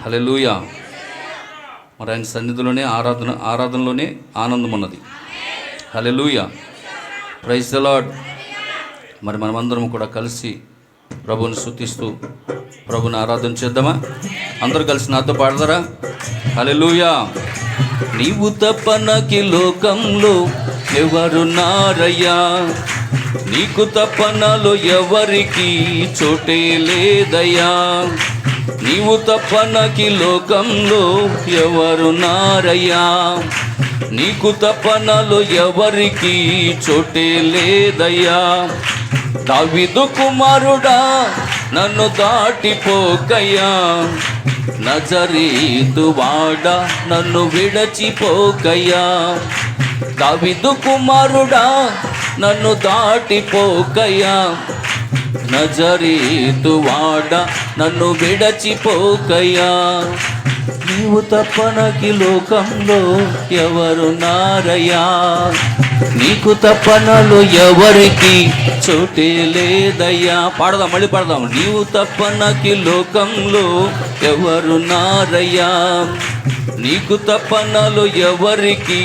హల్లెలూయా. మరి ఆయన సన్నిధిలోనే ఆరాధనలోనే ఆనందం ఉన్నది. హల్లెలూయా, ప్రైజ్ ది లార్డ్. మరి మనమందరం కూడా కలిసి ప్రభువుని స్తుతిస్తూ ప్రభుని ఆరాధన చేద్దామా? అందరూ కలిసి నాతో పాడతారా? హల్లెలూయా. నీవు తప్ప నాకి లోకంలో ఎవరున్నారయ్యా, నీకు తప్ప నాలో ఎవరికి చోటే లేదయ్యా, నీవు తప్ప నాకి లోకంలో ఎవరున్నారయ్యా, నీకు తప్ప నాలో ఎవరికి చోటే లేదయ్యా. దావీదు కుమారుడా నన్ను దాటిపోకయ్యా, నజరేతు వాడా నన్ను విడచిపోకయ్యా, దావీదు కుమారుడా నన్ను దాటిపోకయ్యా, నజరేతు వాడా నన్ను విడచిపోకయ్యా. నీవు తప్ప నాకి లోకంలో ఎవరున్నారయ్యా, నీకు తప్ప నాలో ఎవరికి చోటే లేదయ్యా. పాడదాం, మళ్ళీ పాడదాం. నీవు తప్ప నాకి లోకంలో ఎవరున్నారయ్యా, నీకు తప్ప నాలో ఎవరికి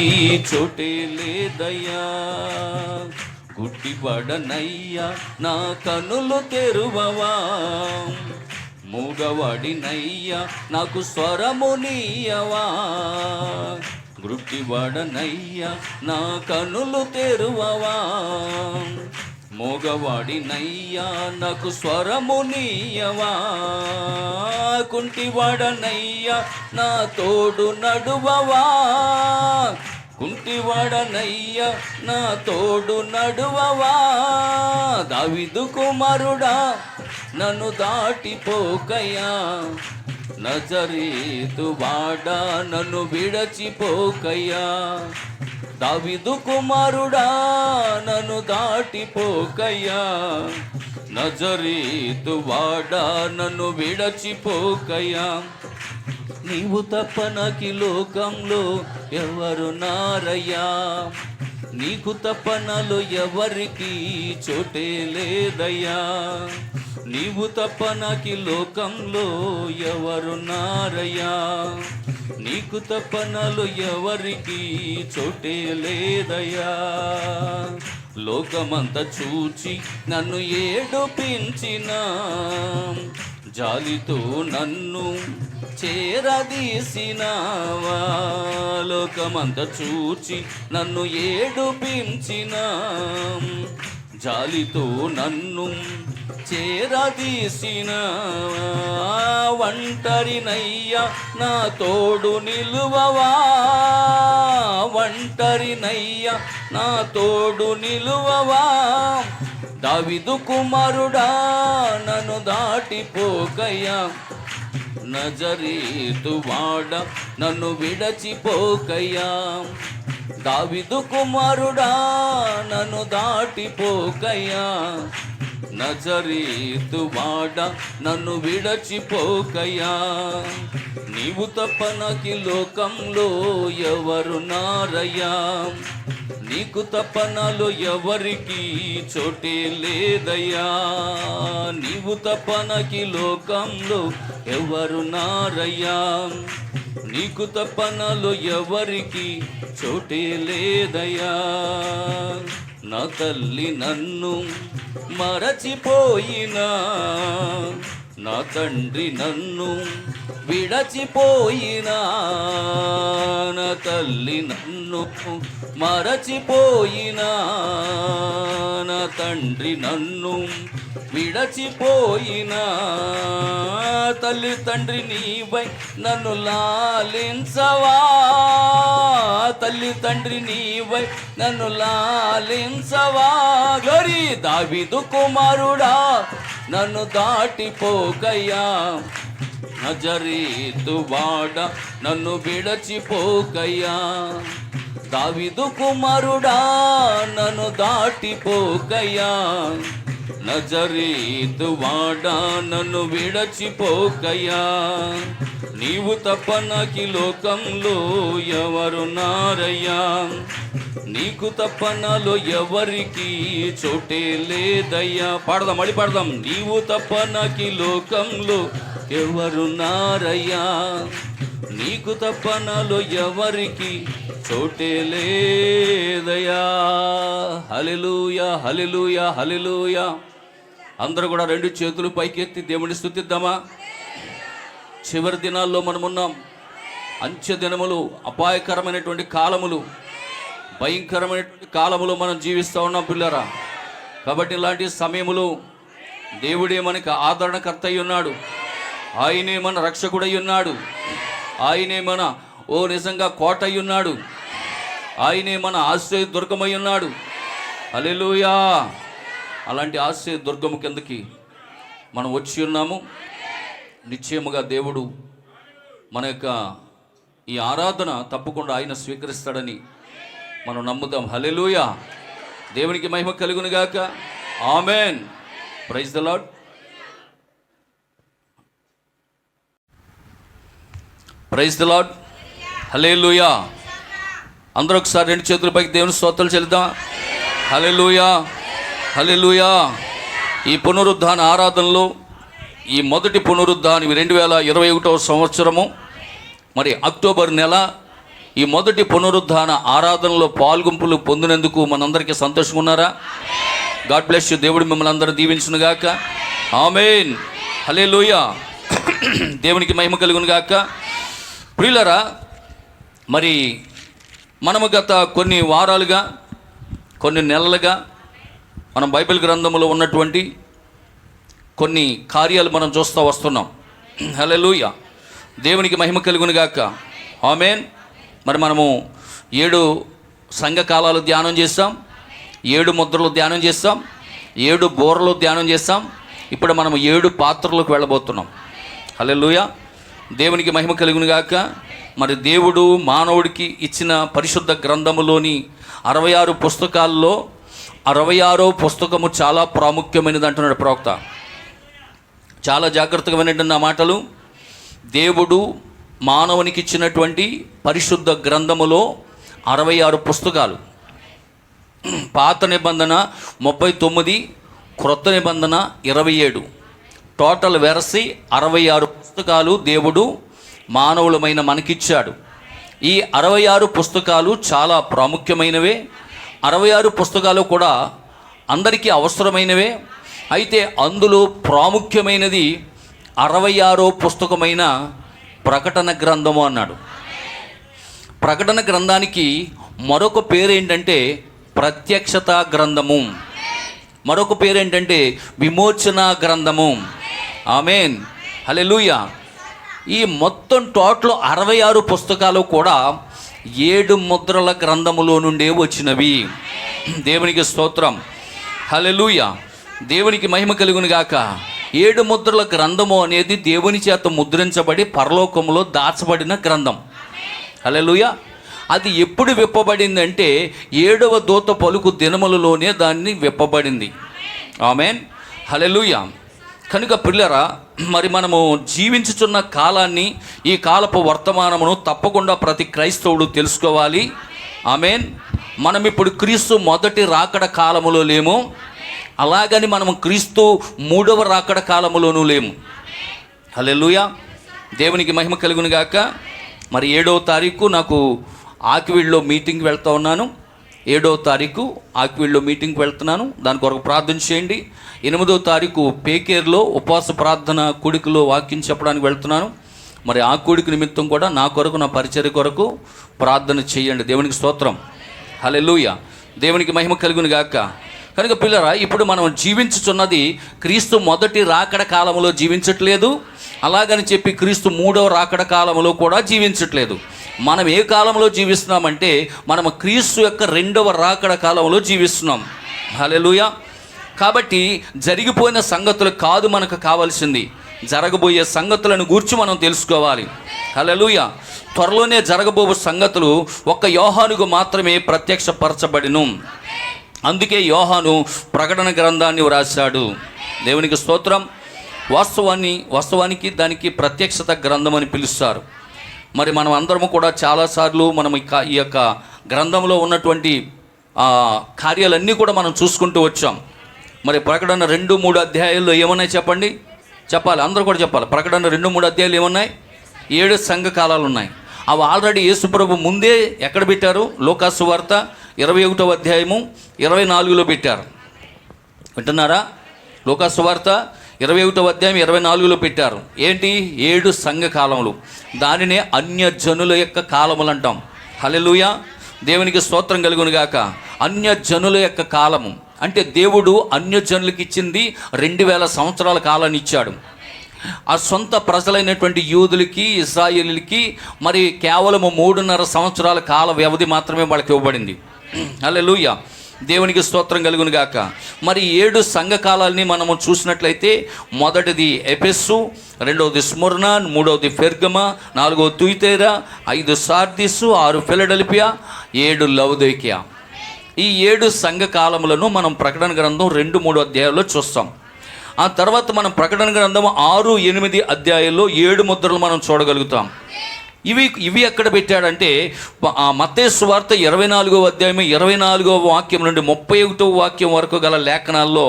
చోటే లేదయ్యా. గుడ్డివాడనయ్యా నా కనులు తెరువవా, మూగవాడినయ్యా నాకు స్వరమునీయవా, గుడ్డివాడనయ్యా నా కనులు తెరువవా, మూగవాడినయ్యా నాకు స్వరమునీయవా, కుంటివాడనయ్యా నా తోడు నడువవా, కుంటివాడనయ్యా నా తోడు నడువవా. దావీదు కుమారుడా నన్ను దాటిపోకయ్యా, నజరేతు వాడా నన్ను విడచిపోకయ్యా, దావీదు కుమారుడా నన్ను దాటిపోకయ్యా, నజరేతు వాడా నన్ను విడచిపోకయ్యా. నీవు తప్ప నాకి లోకంలో ఎవరున్నారయ్యా, నీకు తప్ప నాలో ఎవరికి చోటే లేదయ్యా, నీవు తప్ప నాకి లోకంలో ఎవరున్నారయ్యా, నీకు తప్ప నాలో ఎవరికి చోటే లేదయ్యా. లోకమంతా చూచి నన్ను ఏడుపించిన, జాలితో నన్ను చేరదీసినావా, లోకమంతా చూచి నన్ను ఏడుపించిన, జాలితో నన్ను చేరదీసినావా. ఒంటరినయ్యా నా తోడు నిలువవా, ఒంటరినయ్యా నా తోడు నిలువవా, దావీదు కుమారుడా నన్ను దాటిపోకయ్యా, నజరేతు వాడా నన్ను విడచిపోకయ్యా, దావీదు కుమారుడా నన్ను దాటిపోకయ్యా, నజరేతు వాడా నన్ను విడచిపోకయ్యా. నీవు తప్ప నాకి లోకంలో ఎవరున్నారయ్యా, నీకు తప్ప నాలో ఎవరికి చోటే లేదయ్యా, నీవు తప్ప నాకి లోకంలో ఎవరున్నారయ్యా, నీకు తప్ప నాలో ఎవరికి చోటే లేదయ్యా. నా తల్లి నన్ను మరచిపోయినా, నా తండ్రి నన్ను విడచిపోయినా, నా తల్లి నన్ను మరచిపోయినా, నా తండ్రి నన్ను విడచిపోయినా, తల్లి తండ్రి నీవై నన్ను లాలించవా, తల్లి తండ్రి నీవై నన్ను లాలించవా. గ్లోరీ. దావీదు కుమారుడా నన్ను దాటిపోకయ్యా, నజరేతు వాడా నన్ను విడచిపోకయ్యా, దావీదు కుమారుడా నన్ను దాటిపోకయ్యా, నజరేతు వాడా నన్ను విడచిపోకయ్యా. నీవు తప్ప నాకి లోకంలో ఎవరున్నారయ్యా, నీకు తప్ప నాలో ఎవరికి చోటే లేదయ్యా. పాడదాం, మళ్ళీ పాడదాం. నీవు తప్ప నాకి లోకంలో ఎవరున్నారయ్యా, నీకు తప్ప నాలో ఎవరికి చోటే లేదయ్యా. హల్లెలూయా, హల్లెలూయా, హల్లెలూయా. అందరూ కూడా రెండు చేతులు పైకెత్తి దేవుని స్తుతిద్దామా. చివరి దినాల్లో మనమున్నాం. అంత్య దినములు, అపాయకరమైనటువంటి కాలములు, భయంకరమైనటువంటి కాలములు మనం జీవిస్తూ ఉన్నాం పిల్లరా. కాబట్టి ఇలాంటి సమయములు దేవుడే మనకు ఆదరణకర్త అయి ఉన్నాడు. ఆయనే మన రక్షకుడై ఉన్నాడు. ఆయనే మన నిజంగా కోట అయి ఉన్నాడు. ఆయనే మన ఆశ్రయ దుర్గమై ఉన్నాడు. హల్లెలూయా. అలాంటి ఆశ్రయ దుర్గము కిందకి మనం వచ్చి ఉన్నాము. నిశ్చయముగా దేవుడు మన యొక్క ఈ ఆరాధన తప్పకుండా ఆయన స్వీకరిస్తాడని మనం నమ్ముదాం. హల్లెలూయా. దేవునికి మహిమ కలుగును గాక. ఆమేన్. Praise the Lord. Praise the Lord. హల్లెలూయా. అందరూ ఒకసారి రెండు చేతుల పైకి దేవుని స్తోత్రాలు చెల్లిద్దాం. హల్లెలూయా, హల్లెలూయా. ఈ పునరుద్ధాన ఆరాధనలో ఈ మొదటి పునరుద్ధానం 2021వ సంవత్సరము మరి అక్టోబర్ నెల ఈ మొదటి పునరుద్ధాన ఆరాధనలో పాల్గొంపులు పొందినందుకు మనందరికీ సంతోషంగా ఉన్నారా? God bless you. దేవుడు మిమ్మల్ని అందరూ దీవించును గాక. ఆమేన్. హల్లెలూయా. దేవునికి మహిమ కలుగును గాక. ప్రియులరా, మరి మనము గత కొన్ని వారాలుగా, కొన్ని నెలలుగా మనం బైబిల్ గ్రంథంలో ఉన్నటువంటి కొన్ని కార్యాలు మనం చూస్తూ వస్తున్నాం. హల్లెలూయా. దేవునికి మహిమ కలుగును గాక. ఆమేన్. మరి మనము 7 సంఘకాలాలు ధ్యానం చేస్తాం, 7 ముద్రలు ధ్యానం చేస్తాం, 7 బోరలు ధ్యానం చేస్తాం. ఇప్పుడు మనం 7 పాత్రలకు వెళ్ళబోతున్నాం. హల్లెలూయా. దేవునికి మహిమ కలుగును గాక. మరి దేవుడు మానవుడికి ఇచ్చిన పరిశుద్ధ గ్రంథములోని 66 పుస్తకాల్లో 66వ పుస్తకము చాలా ప్రాముఖ్యమైనది అంటున్నాడు ప్రవక్త. చాలా జాగ్రత్తగా వినండి నా మాటలు. దేవుడు మానవునికి ఇచ్చినటువంటి పరిశుద్ధ గ్రంథములో 66 పుస్తకాలు. పాత నిబంధన 39, క్రొత్త నిబంధన 27, టోటల్ వెరసి 66 పుస్తకాలు దేవుడు మానవులమైన మనకిచ్చాడు. ఈ 66 పుస్తకాలు చాలా ప్రాముఖ్యమైనవే. 66 పుస్తకాలు కూడా అందరికీ అవసరమైనవే. అయితే అందులో ప్రాముఖ్యమైనది 66వ పుస్తకమైన ప్రకటన గ్రంథము అన్నాడు. ప్రకటన గ్రంథానికి మరొక పేరు ఏంటంటే ప్రత్యక్షత గ్రంథము, మరొక పేరు ఏంటంటే విమోచన గ్రంథము. ఆమేన్. హల్లెలూయా. ఈ మొత్తం టోటల్ 66 పుస్తకాలు కూడా 7 ముద్రల గ్రంథములో నుండే వచ్చినవి. దేవునికి స్తోత్రం. హల్లెలూయా. దేవునికి మహిమ కలుగును గాక. 7 ముద్రల గ్రంథము అనేది దేవుని చేత ముద్రించబడి పరలోకంలో దాచబడిన గ్రంథం. హల్లెలూయా. అది ఎప్పుడు విప్పబడిందంటే 7వ దూత పలుకు దినములలోనే దాన్ని విప్పబడింది. ఆమేన్. హల్లెలూయా. కనుక పిల్లరా, మరి మనము జీవించుచున్న కాలాన్ని, ఈ కాలపు వర్తమానమును తప్పకుండా ప్రతి క్రైస్తవుడు తెలుసుకోవాలి. ఆమేన్. మనం ఇప్పుడు క్రీస్తు మొదటి రాకడ కాలములో లేము, అలాగని మనము క్రీస్తు 3వ రాకడ కాలములోనూ లేము. హల్లెలూయా. దేవునికి మహిమ కలుగును గాక. మరి 7వ తారీఖు నాకు ఆకివీడ్లో మీటింగ్కి వెళ్తూ ఉన్నాను. 7వ తారీఖు ఆకివీడ్లో మీటింగ్కి వెళ్తున్నాను. దాని కొరకు ప్రార్థన చేయండి. 8వ తారీఖు పేకేర్లో ఉపవాస ప్రార్థన కూడికలో వాక్యం చెప్పడానికి వెళ్తున్నాను. మరి ఆ కూడిక నిమిత్తం కూడా నా కొరకు, నా పరిచర్య కొరకు ప్రార్థన చేయండి. దేవునికి స్తోత్రం. హల్లెలూయా. దేవునికి మహిమ కలుగును గాక. కనుక పిల్లరా, ఇప్పుడు మనం జీవించుచున్నది క్రీస్తు మొదటి రాకడ కాలంలో జీవించట్లేదు, అలాగని చెప్పి క్రీస్తు 3వ రాకడ కాలంలో కూడా జీవించట్లేదు. మనం ఏ కాలంలో జీవిస్తున్నామంటే మనం క్రీస్తు యొక్క 2వ రాకడ కాలంలో జీవిస్తున్నాం. హల్లెలూయా. కాబట్టి జరిగిపోయిన సంగతులు కాదు మనకు కావాల్సింది, జరగబోయే సంగతులను గూర్చి మనం తెలుసుకోవాలి. హల్లెలూయా. త్వరలోనే జరగబో సంగతులు ఒక్క యోహానుకు మాత్రమే ప్రత్యక్షపరచబడిను. అందుకే యోహాను ప్రకటన గ్రంథాన్ని వ్రాశాడు. దేవునికి స్తోత్రం. వాస్తవానికి దానికి ప్రత్యక్షత గ్రంథం అని పిలుస్తారు. మరి మనం అందరము కూడా చాలాసార్లు మనం ఈ యొక్క గ్రంథంలో ఉన్నటువంటి కార్యాలన్నీ కూడా మనం చూసుకుంటూ వచ్చాం. మరి ప్రకటన 2-3 అధ్యాయాల్లో ఏమన్నాయి చెప్పండి? చెప్పాలి, అందరూ కూడా చెప్పాలి. ప్రకటన 2-3 అధ్యాయాలు ఏమున్నాయి? 7 సంఘకాలాలు ఉన్నాయి. అవి ఆల్రెడీ యేసుప్రభు ముందే ఎక్కడ పెట్టారు? లోకా సువార్త 21వ అధ్యాయము 24లో పెట్టారు. వింటున్నారా? లోకా సువార్త 21వ అధ్యాయం 24లో పెట్టారు. ఏంటి? 7 సంఘకాలములు. దానినే అన్యజనుల యొక్క కాలములు అంటాం. హల్లెలూయా, దేవునికి స్తోత్రం కలుగును గాక. అన్యజనుల యొక్క కాలము అంటే దేవుడు అన్యజనులకు ఇచ్చింది 2000 సంవత్సరాల కాలాన్ని ఇచ్చాడు. ఆ సొంత ప్రజలైనటువంటి యూదులకి, ఇశ్రాయేలీలకి మరి కేవలము 3.5 సంవత్సరాల కాల వ్యవధి మాత్రమే వాళ్ళకి ఇవ్వబడింది. హల్లెలూయా, దేవునికి స్తోత్రం కలుగును గాక. మరి 7 సంఘకాలాల్ని మనము చూసినట్లయితే, మొదటిది ఎఫెసు, రెండవది స్ముర్న, మూడవది పెర్గమ, 4వది తుయతైరా, 5 సార్దీసు, 6 ఫిలడెల్ఫియా, 7 లవొదికయ. ఈ 7 సంఘకాలములను మనం ప్రకటన గ్రంథం 2-3 అధ్యాయాల్లో చూస్తాం. ఆ తర్వాత మనం ప్రకటన గ్రంథం 6-8 అధ్యాయాల్లో 7 ముద్రలు మనం చూడగలుగుతాం. ఇవి ఎక్కడ పెట్టాడంటే మత్తయి సువార్త 24వ అధ్యాయం 24వ వాక్యం నుండి 31వ వాక్యం వరకు గల లేఖనాల్లో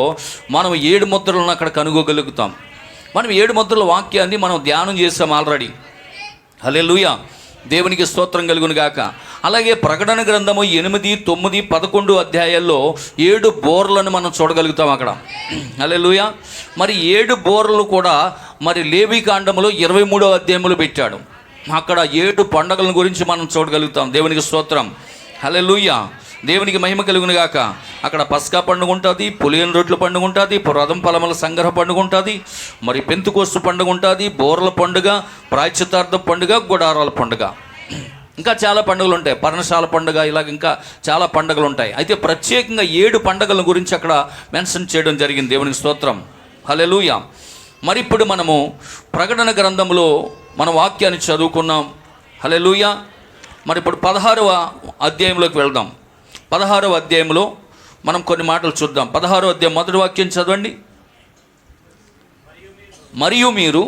మనం 7 ముద్రలను అక్కడ కనుగొగలుగుతాం. మనం 7 ముద్రల వాక్యాన్ని మనం ధ్యానం చేసాం ఆల్రెడీ. హల్లెలూయా, దేవునికి స్తోత్రం కలుగును గాక. అలాగే ప్రకటన గ్రంథము 8, 9, 11 అధ్యాయాల్లో 7 బోర్లను మనం చూడగలుగుతాం అక్కడ. హల్లెలూయా, మరి 7 బోర్లు కూడా మరి లేవి కాండములో 23వ అధ్యాయంలో పెట్టాడు. అక్కడ 7 పండుగల గురించి మనం చూడగలుగుతాం. దేవునికి స్తోత్రం. హల్లెలూయా, దేవునికి మహిమ కలుగును గాక. అక్కడ పస్కా పండుగ ఉంటుంది, పులియని రొట్టెల పండుగ ఉంటుంది, రథం ఫలముల సంగ్రహ పండుగ ఉంటుంది, మరి పెంతుకోస్తు పండుగ ఉంటుంది, బోర్ల పండుగ, ప్రాయశ్చిత్తార్థ పండుగ, గుడారాల పండుగ, ఇంకా చాలా పండుగలు ఉంటాయి, పర్ణశాల పండుగ, ఇలాగ ఇంకా చాలా పండుగలు ఉంటాయి. అయితే ప్రత్యేకంగా 7 పండుగల గురించి అక్కడ మెన్షన్ చేయడం జరిగింది. దేవునికి స్తోత్రం. హల్లెలూయా. మరి ఇప్పుడు మనము ప్రకటన గ్రంథంలో మన వాక్యాన్ని చదువుకున్నాం. హల్లెలూయా. మరి ఇప్పుడు 16వ అధ్యాయంలోకి వెళ్దాం. 16వ అధ్యాయంలో మనం కొన్ని మాటలు చూద్దాం. 16వ అధ్యాయం మొదటి వాక్యం చదవండి. మరియు మీరు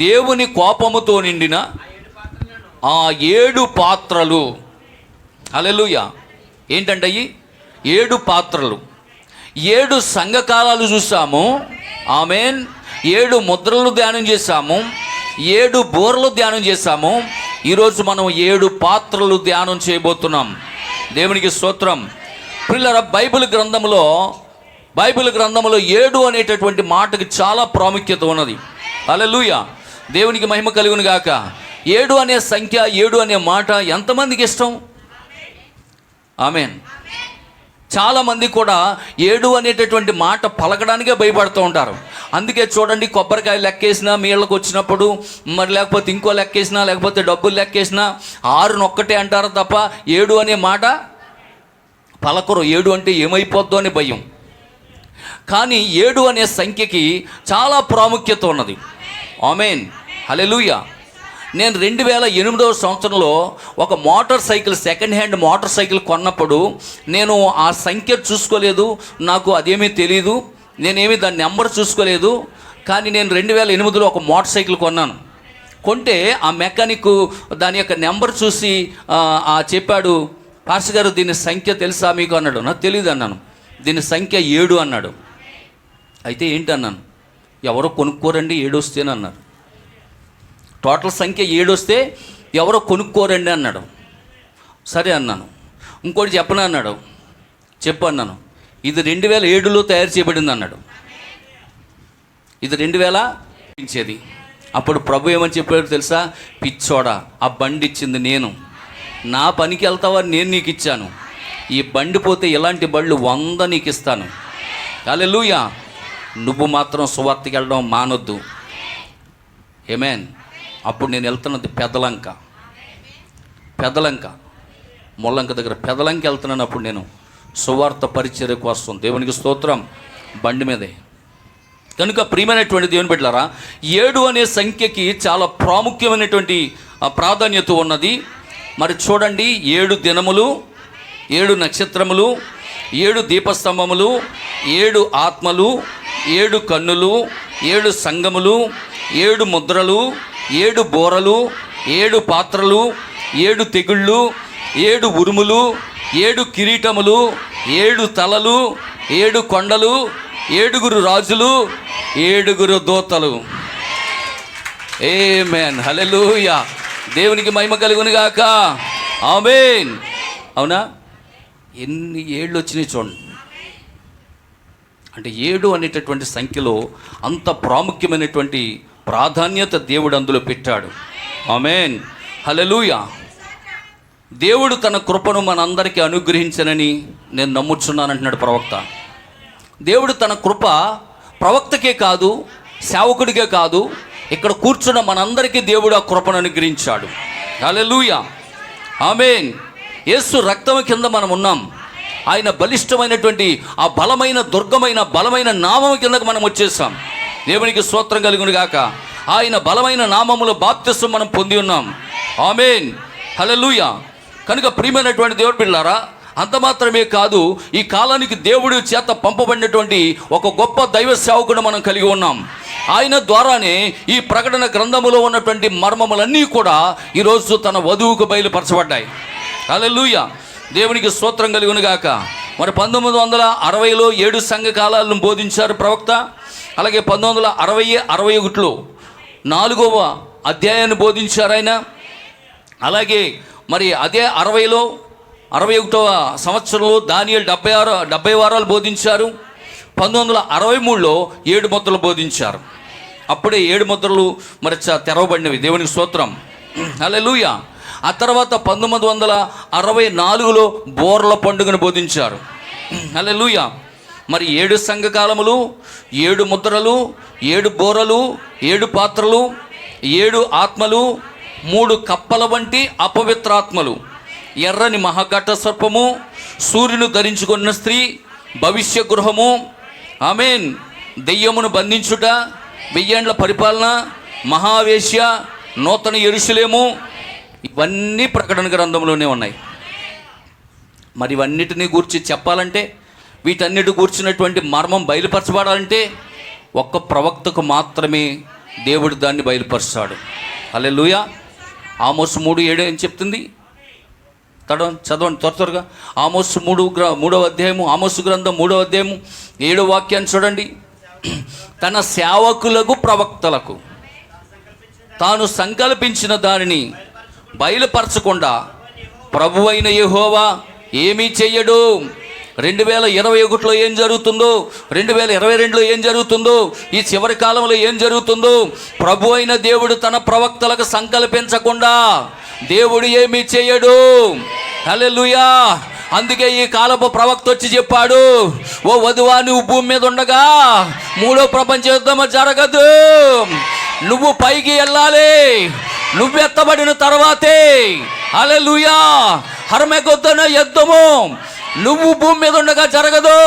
దేవుని కోపముతో నిండిన ఆ 7 పాత్రలు. హల్లెలూయా. ఏంటంటే అయ్యి 7 పాత్రలు. 7 సంఘకాలాలు చూసాము. ఆమేన్. 7 ముద్రలు ధ్యానం చేశాము, 7 బోర్లు ధ్యానం చేశాము. ఈరోజు మనం 7 పాత్రలు ధ్యానం చేయబోతున్నాం. దేవునికి స్తోత్రం. పిల్లల బైబిల్ గ్రంథంలో 7 అనేటటువంటి మాటకి చాలా ప్రాముఖ్యత ఉన్నది. హల్లెలూయా, దేవునికి మహిమ కలుగును గాక. 7 అనే సంఖ్య, 7 అనే మాట ఎంతమందికి ఇష్టం? ఆమేన్. చాలామంది కూడా 7 అనేటటువంటి మాట పలకడానికే భయపడుతూ ఉంటారు. అందుకే చూడండి, కొబ్బరికాయ లెక్కేసినా మీళ్ళకి వచ్చినప్పుడు, మరి లేకపోతే ఇంకో లెక్కేసినా, లేకపోతే డబ్బులు లెక్కేసినా 6 ఒక్కటే అంటారు తప్ప 7 అనే మాట పలకరు. 7 అంటే ఏమైపోద్దో అని భయం. కానీ 7 అనే సంఖ్యకి చాలా ప్రాముఖ్యత ఉన్నది. ఆమేన్. హల్లెలూయా. నేను 2008వ సంవత్సరంలో ఒక motor cycle, second hand motor cycle కొన్నప్పుడు నేను ఆ సంఖ్య చూసుకోలేదు, నాకు అదేమీ తెలియదు, నేనేమి దాని నెంబర్ చూసుకోలేదు. కానీ నేను 2008లో ఒక మోటార్ సైకిల్ కొన్నాను. కొంటే ఆ మెకానిక్ దాని యొక్క నెంబర్ చూసి చెప్పాడు, పాస్టర్ గారు దీని సంఖ్య తెలుసా మీకు అన్నాడు. నాకు తెలియదు అన్నాను. దీని సంఖ్య 7 అన్నాడు. అయితే ఏంటి అన్నాను. ఎవరో కొనుక్కోరండి 7 వస్తేనన్నారు. టోటల్ సంఖ్య 7 వస్తే ఎవరో కొనుక్కోరండి అన్నాడు. సరే అన్నాను. ఇంకోటి చెప్పను అన్నాడు. చెప్పు అన్నాను. ఇది 2007లో తయారు చేయబడింది అన్నాడు. ఇది 2000 ఇచ్చేది. అప్పుడు ప్రభు ఏమని చెప్పాడు తెలుసా? పిచ్చోడా, ఆ బండి ఇచ్చింది నేను, నా పనికి వెళ్తావా, నేను నీకు ఇచ్చాను. ఈ బండి పోతే ఇలాంటి బళ్ళు 100 నీకు ఇస్తాను. హల్లెలూయా. నువ్వు మాత్రం సువార్తకి వెళ్ళడం మానొద్దు. ఆమేన్. అప్పుడు నేను వెళ్తున్నది పెదలంక, ముల్లంక దగ్గర పెదలంక వెళ్తున్నాను. అప్పుడు నేను సువార్త పరిచర్య కోసం, దేవునికి స్తోత్రం, బండి మీదే. కనుక ప్రియమైనటువంటి దేవుని బిడ్డలారా, 7 అనే సంఖ్యకి చాలా ప్రాముఖ్యమైనటువంటి ప్రాధాన్యత ఉన్నది. మరి చూడండి, 7 దినములు, 7 నక్షత్రములు, 7 దీపస్తంభములు, 7 ఆత్మలు, 7 కన్నులు, 7 సంఘములు, 7 ముద్రలు, 7 బోరలు, 7 పాత్రలు, 7 తెగుళ్ళు, 7 ఉరుములు, 7 కిరీటములు, 7 తలలు, 7 కొండలు, 7 రాజులు, 7 దూతలు. ఆమేన్, హల్లెలూయా. దేవునికి మహిమ కలుగును గాక. ఆమేన్. అవునా? ఎన్ని ఏళ్ళు వచ్చినాయి చూడండి. అంటే 7 అనేటటువంటి సంఖ్యలో అంత ప్రాముఖ్యమైనటువంటి ప్రాధాన్యత దేవుడు అందులో పెట్టాడు. ఆమేన్, హల్లెలూయా. దేవుడు తన కృపను మనందరికీ అనుగ్రహించనని నేను నమ్ముచున్నానంటున్నాడు ప్రవక్త. దేవుడు తన కృప ప్రవక్తకే కాదు, సేవకుడికే కాదు, ఇక్కడ కూర్చున్న మనందరికీ దేవుడు ఆ కృపను అనుగ్రహించాడు. హల్లెలూయా, ఆమేన్. యేసు రక్తం కింద మనం ఉన్నాం. ఆయన బలిష్టమైనటువంటి ఆ బలమైన దుర్గమైన బలమైన నామం కిందకు మనం వచ్చేసాం. దేవునికి స్తోత్రం కలుగును గాక. ఆయన బలమైన నామములో బాప్తిసం మనం పొంది ఉన్నాం. ఆమేన్, హల్లెలూయా. కనుక ప్రియమైనటువంటి దేవుడు పిల్లారా, అంత మాత్రమే కాదు, ఈ కాలానికి దేవుడి చేత పంపబడినటువంటి ఒక గొప్ప దైవ సేవకుడు మనం కలిగి ఉన్నాం. ఆయన ద్వారానే ఈ ప్రకటన గ్రంథములో ఉన్నటువంటి మర్మములన్నీ కూడా ఈరోజు తన వధువుకు బయలుపరచబడ్డాయి. హల్లెలూయా, దేవునికి స్తోత్రం కలుగును గాక. మరి 1960లో 7 సంఘ కాలాలను బోధించారు ప్రవక్త. అలాగే 1960-61లో 4వ అధ్యాయాన్ని బోధించారు ఆయన. అలాగే మరి అదే 60లో 61వ సంవత్సరంలో దానియేలు 70 వారాలు బోధించారు. 1963లో 7 ముద్రలు బోధించారు. అప్పుడే 7 ముద్రలు మరి తెరవబడినవి. దేవునికి స్తోత్రం, హల్లెలూయా. ఆ తర్వాత 1964లో బోర్ల పండుగను బోధించారు. హల్లెలూయా. మరి 7 సంఘకాలములు, 7 ముద్రలు, 7 బోరలు, 7 పాత్రలు, 7 ఆత్మలు, 3 కప్పల వంటి అపవిత్రాత్మలు, ఎర్రని మహాఘట సర్పము, సూర్యుని ధరించుకున్న స్త్రీ, భవిష్య గృహము, ఆమేన్, దెయ్యమును బంధించుట, 1000 ఏండ్ల పరిపాలన, మహావేశ్య, నూతన యెరూషలేము, ఇవన్నీ ప్రకటన గ్రంథంలోనే ఉన్నాయి. మరి ఇవన్నిటినీ గూర్చి చెప్పాలంటే, వీటన్నిటి గూర్చినటువంటి మర్మం బయలుపరచబడాలంటే ఒక్క ప్రవక్తకు మాత్రమే దేవుడు దాన్ని బయలుపరుస్తాడు. హల్లెలూయా. ఆమోసు 3:7 ఏం చెప్తుంది? చదవండి త్వరగా. ఆమోసు 3వ అధ్యాయము, ఆమోసు గ్రంథం 3వ అధ్యాయము 7వ వాక్యాన్ని చూడండి. తన సేవకులకు ప్రవక్తలకు తాను సంకల్పించిన దానిని బయలుపరచకుండా ప్రభువైన యెహోవా ఏమీ చెయ్యడు. 2021లో ఏం జరుగుతుందో, 2022లో ఏం జరుగుతుందో, ఈ చివరి కాలంలో ఏం జరుగుతుందో ప్రభు అయిన దేవుడు తన ప్రవక్తలకు సంకల్పించకుండా దేవుడు ఏమీ చేయడు. హల్లెలూయా. అందుకే ఈ కాలపు ప్రవక్త వచ్చి చెప్పాడు, ఓ వధువా, నువ్వు భూమి మీద ఉండగా 3వ ప్రపంచ యుద్ధం జరగదు. నువ్వు పైకి వెళ్ళాలి. నువ్వు ఎత్తబడిన తర్వాతే హల్లెలూయా హర్మగెద్దోను యుద్ధము నువ్వు భూమి మీద ఉండగా జరగదు.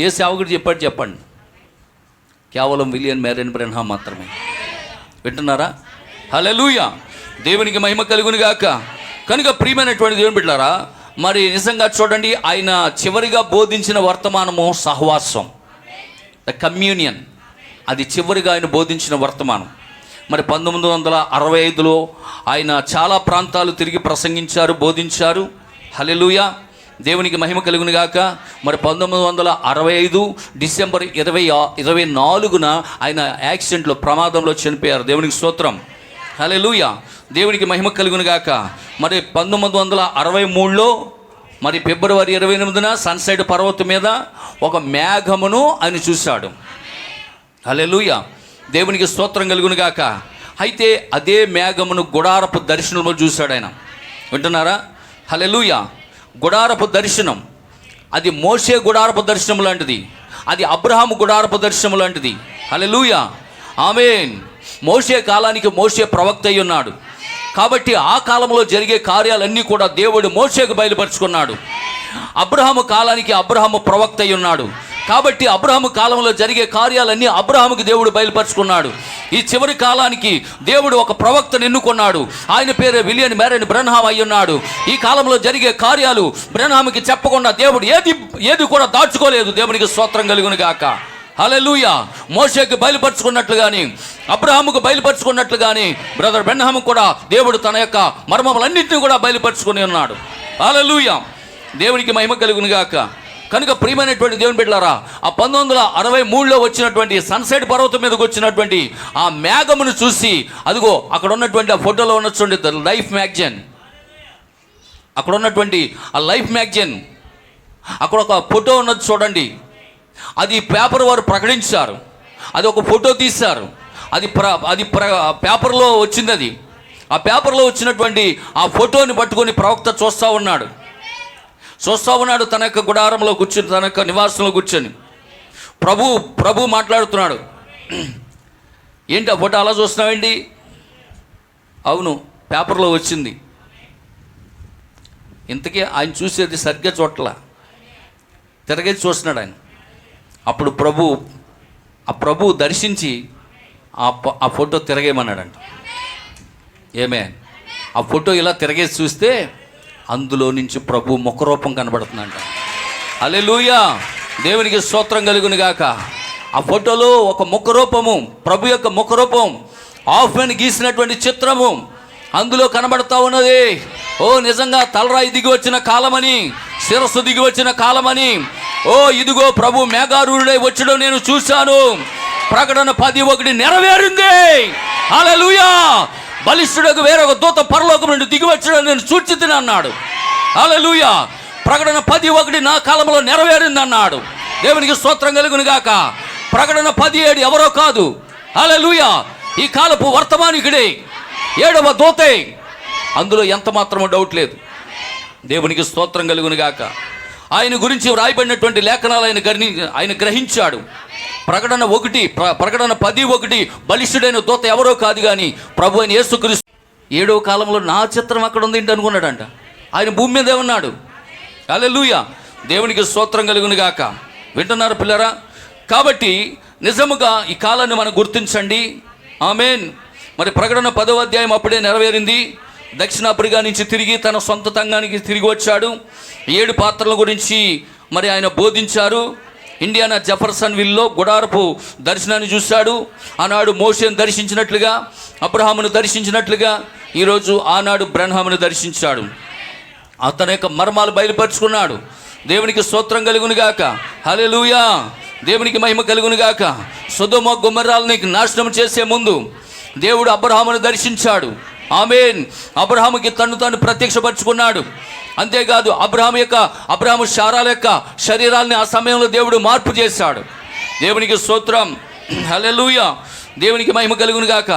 ఏ సేవకుడు చెప్పాడు చెప్పండి? కేవలం విలియం మేరియన్ బ్రెన్హామ్ మాత్రమే. వింటున్నారా? హల్లెలూయా, దేవునికి మహిమ కలుగును గాక. కనుక ప్రియమైనటువంటి దేవుని బిడ్డలారా, మరి నిజంగా చూడండి, ఆయన చివరిగా బోధించిన వర్తమానము సహవాసం, ద కమ్యూనియన్, అది చివరిగా ఆయన బోధించిన వర్తమానం. మరి 1965లో ఆయన చాలా ప్రాంతాలు తిరిగి ప్రసంగించారు, బోధించారు. హల్లెలూయా, దేవునికి మహిమ కలుగును గాక. మరి 1965 డిసెంబర్ 24న ఆయన యాక్సిడెంట్లో, ప్రమాదంలో చనిపోయారు. దేవునికి స్తోత్రం, హల్లెలూయా, దేవునికి మహిమ కలుగును గాక. మరి 1963లో మరి ఫిబ్రవరి 28న సన్సైడ్ పర్వతం మీద ఒక మేఘమును ఆయన చూశాడు. హల్లెలూయా, దేవునికి స్తోత్రం కలుగును గాక. అయితే అదే మేఘమును గుడారపు దర్శనంలో చూశాడు ఆయన. వింటున్నారా? హల్లెలూయా. గుడారపు దర్శనం అది మోషే గుడారపు దర్శనం లాంటిది, అది అబ్రహాము గుడారపు దర్శనం లాంటిది. హల్లెలూయా, ఆమేన్. మోషే కాలానికి మోషే ప్రవక్త అయి ఉన్నాడు కాబట్టి ఆ కాలంలో జరిగే కార్యాలన్నీ కూడా దేవుడు మోషేకు బయలుపరుచుకున్నాడు. అబ్రహాము కాలానికి అబ్రహాము ప్రవక్త అయి ఉన్నాడు కాబట్టి అబ్రహాము కాలంలో జరిగే కార్యాలన్నీ అబ్రహాముకి దేవుడు బయలుపరుచుకున్నాడు. ఈ చివరి కాలానికి దేవుడు ఒక ప్రవక్తను ఎన్నుకున్నాడు. ఆయన పేరు విలియం మేరియన్ బ్రెన్హామ్ అయి ఉన్నాడు. ఈ కాలంలో జరిగే కార్యాలు బ్రెన్హామ్కి చెప్పకుండా దేవుడు ఏది కూడా దాచుకోలేదు. దేవునికి స్తోత్రం కలుగును గాక. హల్లెలూయా. మోషేకి బయలుపరుచుకున్నట్లుగాని, అబ్రహాముకు బయలుపరుచుకున్నట్లుగాని బ్రదర్ బ్రెన్హామ్ కూడా దేవుడు తన యొక్క మర్మములన్నింటినీ కూడా బయలుపరుచుకుని ఉన్నాడు. హల్లెలూయా, దేవునికి మహిమ కలుగును గాక. కనుక ప్రియమైనటువంటి దేవుని బిడ్డలారా, ఆ 1963లో వచ్చినటువంటి సన్సెట్ పర్వతం మీదకి వచ్చినటువంటి ఆ మేఘమును చూసి, అదిగో అక్కడ ఉన్నటువంటి ఆ ఫోటోలో ఉన్న చూడండి, ద లైఫ్ మ్యాగజైన్, అక్కడ ఉన్నటువంటి ఆ లైఫ్ మ్యాగజైన్, అక్కడ ఒక ఫోటో ఉన్నది చూడండి. అది పేపర్ వారు ప్రకటించారు, అది ఒక ఫోటో తీశారు, అది పేపర్లో వచ్చింది. అది ఆ పేపర్లో వచ్చినటువంటి ఆ ఫోటోని పట్టుకొని ప్రవక్త చూస్తూ ఉన్నాడు. తన యొక్క గుడారంలో కూర్చొని, తన యొక్క నివాసంలో కూర్చొని ప్రభు మాట్లాడుతున్నాడు. ఏంటి ఆ ఫోటో అలా చూస్తున్నావేంటి? అవును, పేపర్లో వచ్చింది. ఇంతకీ ఆయన చూసేది సరిగ్గా చోట్ల తిరగేసి చూస్తున్నాడు ఆయన. అప్పుడు ప్రభు దర్శించి ఆ ఫోటో తిరగేయమన్నాడంట. ఏమే, ఆ ఫోటో ఇలా తిరగేసి చూస్తే అందులో నుంచి ప్రభు ముఖరూపం కనబడుతుందంట. హల్లెలూయా, దేవునికి స్తోత్రం కలుగును గాక. ఆ ఫోటోలో ఒక ముఖరూపము, ప్రభు యొక్క ముఖరూపం, ఆఫ్మెన్ గీసినటువంటి చిత్రము అందులో కనబడతా ఉన్నది. ఓ నిజంగా తలరాయి దిగి వచ్చిన కాలమని, శిరస్సు దిగి వచ్చిన కాలమని, ఓ ఇదిగో ప్రభు మేఘారూఢుడై వచ్చడం నేను చూశాను. ప్రకటన 10:1 నెరవేరింది. హల్లెలూయా, బలిష్ఠుడకు వేరొక దూత పరలోకం నుండి దిగి వచ్చడం నేను చూచితిని అన్నాడు. హల్లెలూయా, ప్రకటన 10:1 నా కాలంలో నెరవేరింది అన్నాడు. దేవునికి స్తోత్రం కలుగును గాక. ప్రకటన 10:7 ఎవరో కాదు. హల్లెలూయా, ఈ కాలపు వర్తమానికుడే, 7వ దూతే, అందులో ఎంత మాత్రమో డౌట్ లేదు. దేవునికి స్తోత్రం కలుగును గాక. ఆయన గురించి వ్రాయబడినటువంటి లేఖనాలు ఆయన గ్రహించాడు. ప్రకటన 10:1 బలిష్ఠుడైన దూత ఎవరో కాదు కానీ ప్రభు అయిన యేసుక్రీస్తు. 7వ కాలంలో నా చిత్రం అక్కడ ఉంది ఏంటి అనుకున్నాడంట. ఆయన భూమి మీదే ఉన్నాడు. హల్లెలూయా, దేవునికి స్తోత్రం కలుగును గాక. వింటున్నారు పిల్లరా? కాబట్టి నిజముగా ఈ కాలాన్ని మనం గుర్తించండి. ఆమేన్. మరి ప్రకటన 10వ అధ్యాయం అప్పుడే నెరవేరింది. దక్షిణాఫ్రికా నుంచి తిరిగి తన సొంత తంగానికి తిరిగి వచ్చాడు. 7 పాత్రల గురించి మరి ఆయన బోధించారు. ఇండియానా జెఫర్సన్ విల్లో గుడారపు దర్శనాన్ని చూశాడు. ఆనాడు మోషేను దర్శించినట్లుగా, అబ్రహామును దర్శించినట్లుగా ఈరోజు ఆనాడు బ్రహ్మామును దర్శించాడు. అతని యొక్క మర్మాలు బయలుపరుచుకున్నాడు. దేవునికి స్తోత్రం కలుగును గాక. హల్లెలూయా, దేవునికి మహిమ కలుగును గాక. సొదొమ గొమొర్రాలని నాశనం చేసే ముందు దేవుడు అబ్రహామును దర్శించాడు. ఆమేన్. అబ్రహాముకి తను తాను ప్రత్యక్షపరుచుకున్నాడు. అంతేకాదు అబ్రహాము శారాల యొక్క శరీరాల్ని ఆ సమయంలో దేవుడు మార్పు చేశాడు. దేవునికి స్తోత్రం. హల్లెలూయా, దేవునికి మహిమ కలుగును గాక.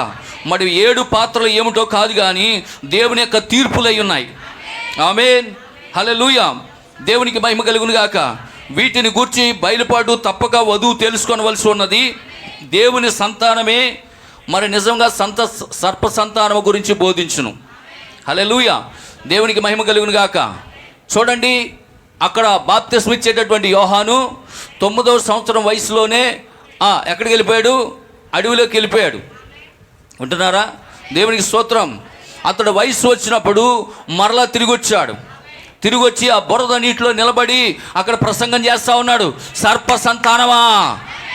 మరి 7 పాత్రలు ఏమిటో కాదు కానీ దేవుని యొక్క తీర్పులై ఉన్నాయి. ఆమేన్. హల్లెలూయా, దేవునికి మహిమ కలుగును గాక. వీటిని గూర్చి బయలుపాటు తప్పక వధువు తెలుసుకోవలసి ఉన్నది. దేవుని సంతానమే మరి నిజంగా సర్ప సంతానము గురించి బోధించును. హల్లెలూయా, దేవునికి మహిమ కలుగును గాక. చూడండి, అక్కడ బాప్తిస్మం ఇచ్చేటటువంటి యోహాను 9వ సంవత్సరం వయసులోనే ఎక్కడికి వెళ్ళిపోయాడు? అడవిలోకి వెళ్ళిపోయాడు. ఉంటున్నారా? దేవునికి స్తోత్రం. అతడు వయసు వచ్చినప్పుడు మరలా తిరిగి వచ్చాడు. తిరిగి వచ్చి ఆ బురద నీటిలో నిలబడి అక్కడ ప్రసంగం చేస్తూ ఉన్నాడు. సర్ప సంతానమా,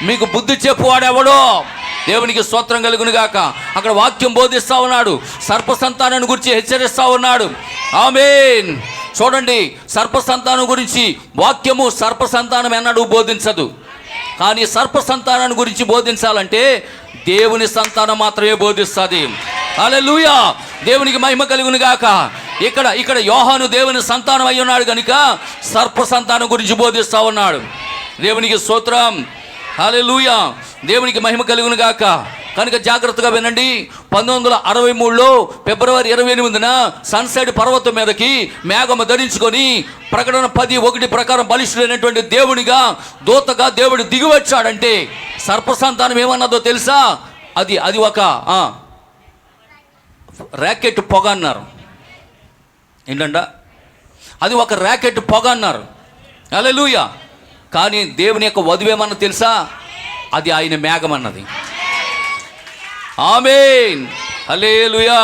మీకు బుద్ధి చెప్పువాడెవడో? దేవునికి స్తోత్రం కలుగును గాక. అక్కడ వాక్యం బోధిస్తూ ఉన్నాడు. సర్ప సంతానాన్ని గురించి హెచ్చరిస్తూ ఉన్నాడు. ఆమేన్. చూడండి, సర్ప సంతానం గురించి వాక్యము సర్ప సంతానం ఎన్నడూ బోధించదు. కానీ సర్ప సంతానాన్ని గురించి బోధించాలంటే దేవుని సంతానం మాత్రమే బోధిస్తుంది. హల్లెలూయా, దేవునికి మహిమ కలుగును గాక. ఇక్కడ యోహాను దేవుని సంతానం అయి ఉన్నాడు కనుక సర్ప సంతానం గురించి బోధిస్తూ ఉన్నాడు. దేవునికి స్తోత్రం. హల్లెలూయా, దేవునికి మహిమ కలుగును గాక. కనుక జాగ్రత్తగా వినండి. 1963లో ఫిబ్రవరి 28న సన్సెట్ పర్వతం మీదకి మేఘము ధరించుకొని ప్రకటన 10:1 ప్రకారం బలిష్ఠుడైనటువంటి దేవునిగా దూతగా దేవుడు దిగి వచ్చాడంటే సర్ప సంతానం ఏమన్నదో తెలుసా? అది ఒక ర్యాకెట్ పొగ అన్నారు. ఏంటంట? అది ఒక ర్యాకెట్ పొగ అన్నారు. హల్లెలూయా. కానీ దేవుని యొక్క వధువేమన్నా తెలుసా? అది ఆయన మేఘం అన్నది. ఆమేన్. హల్లెలూయా,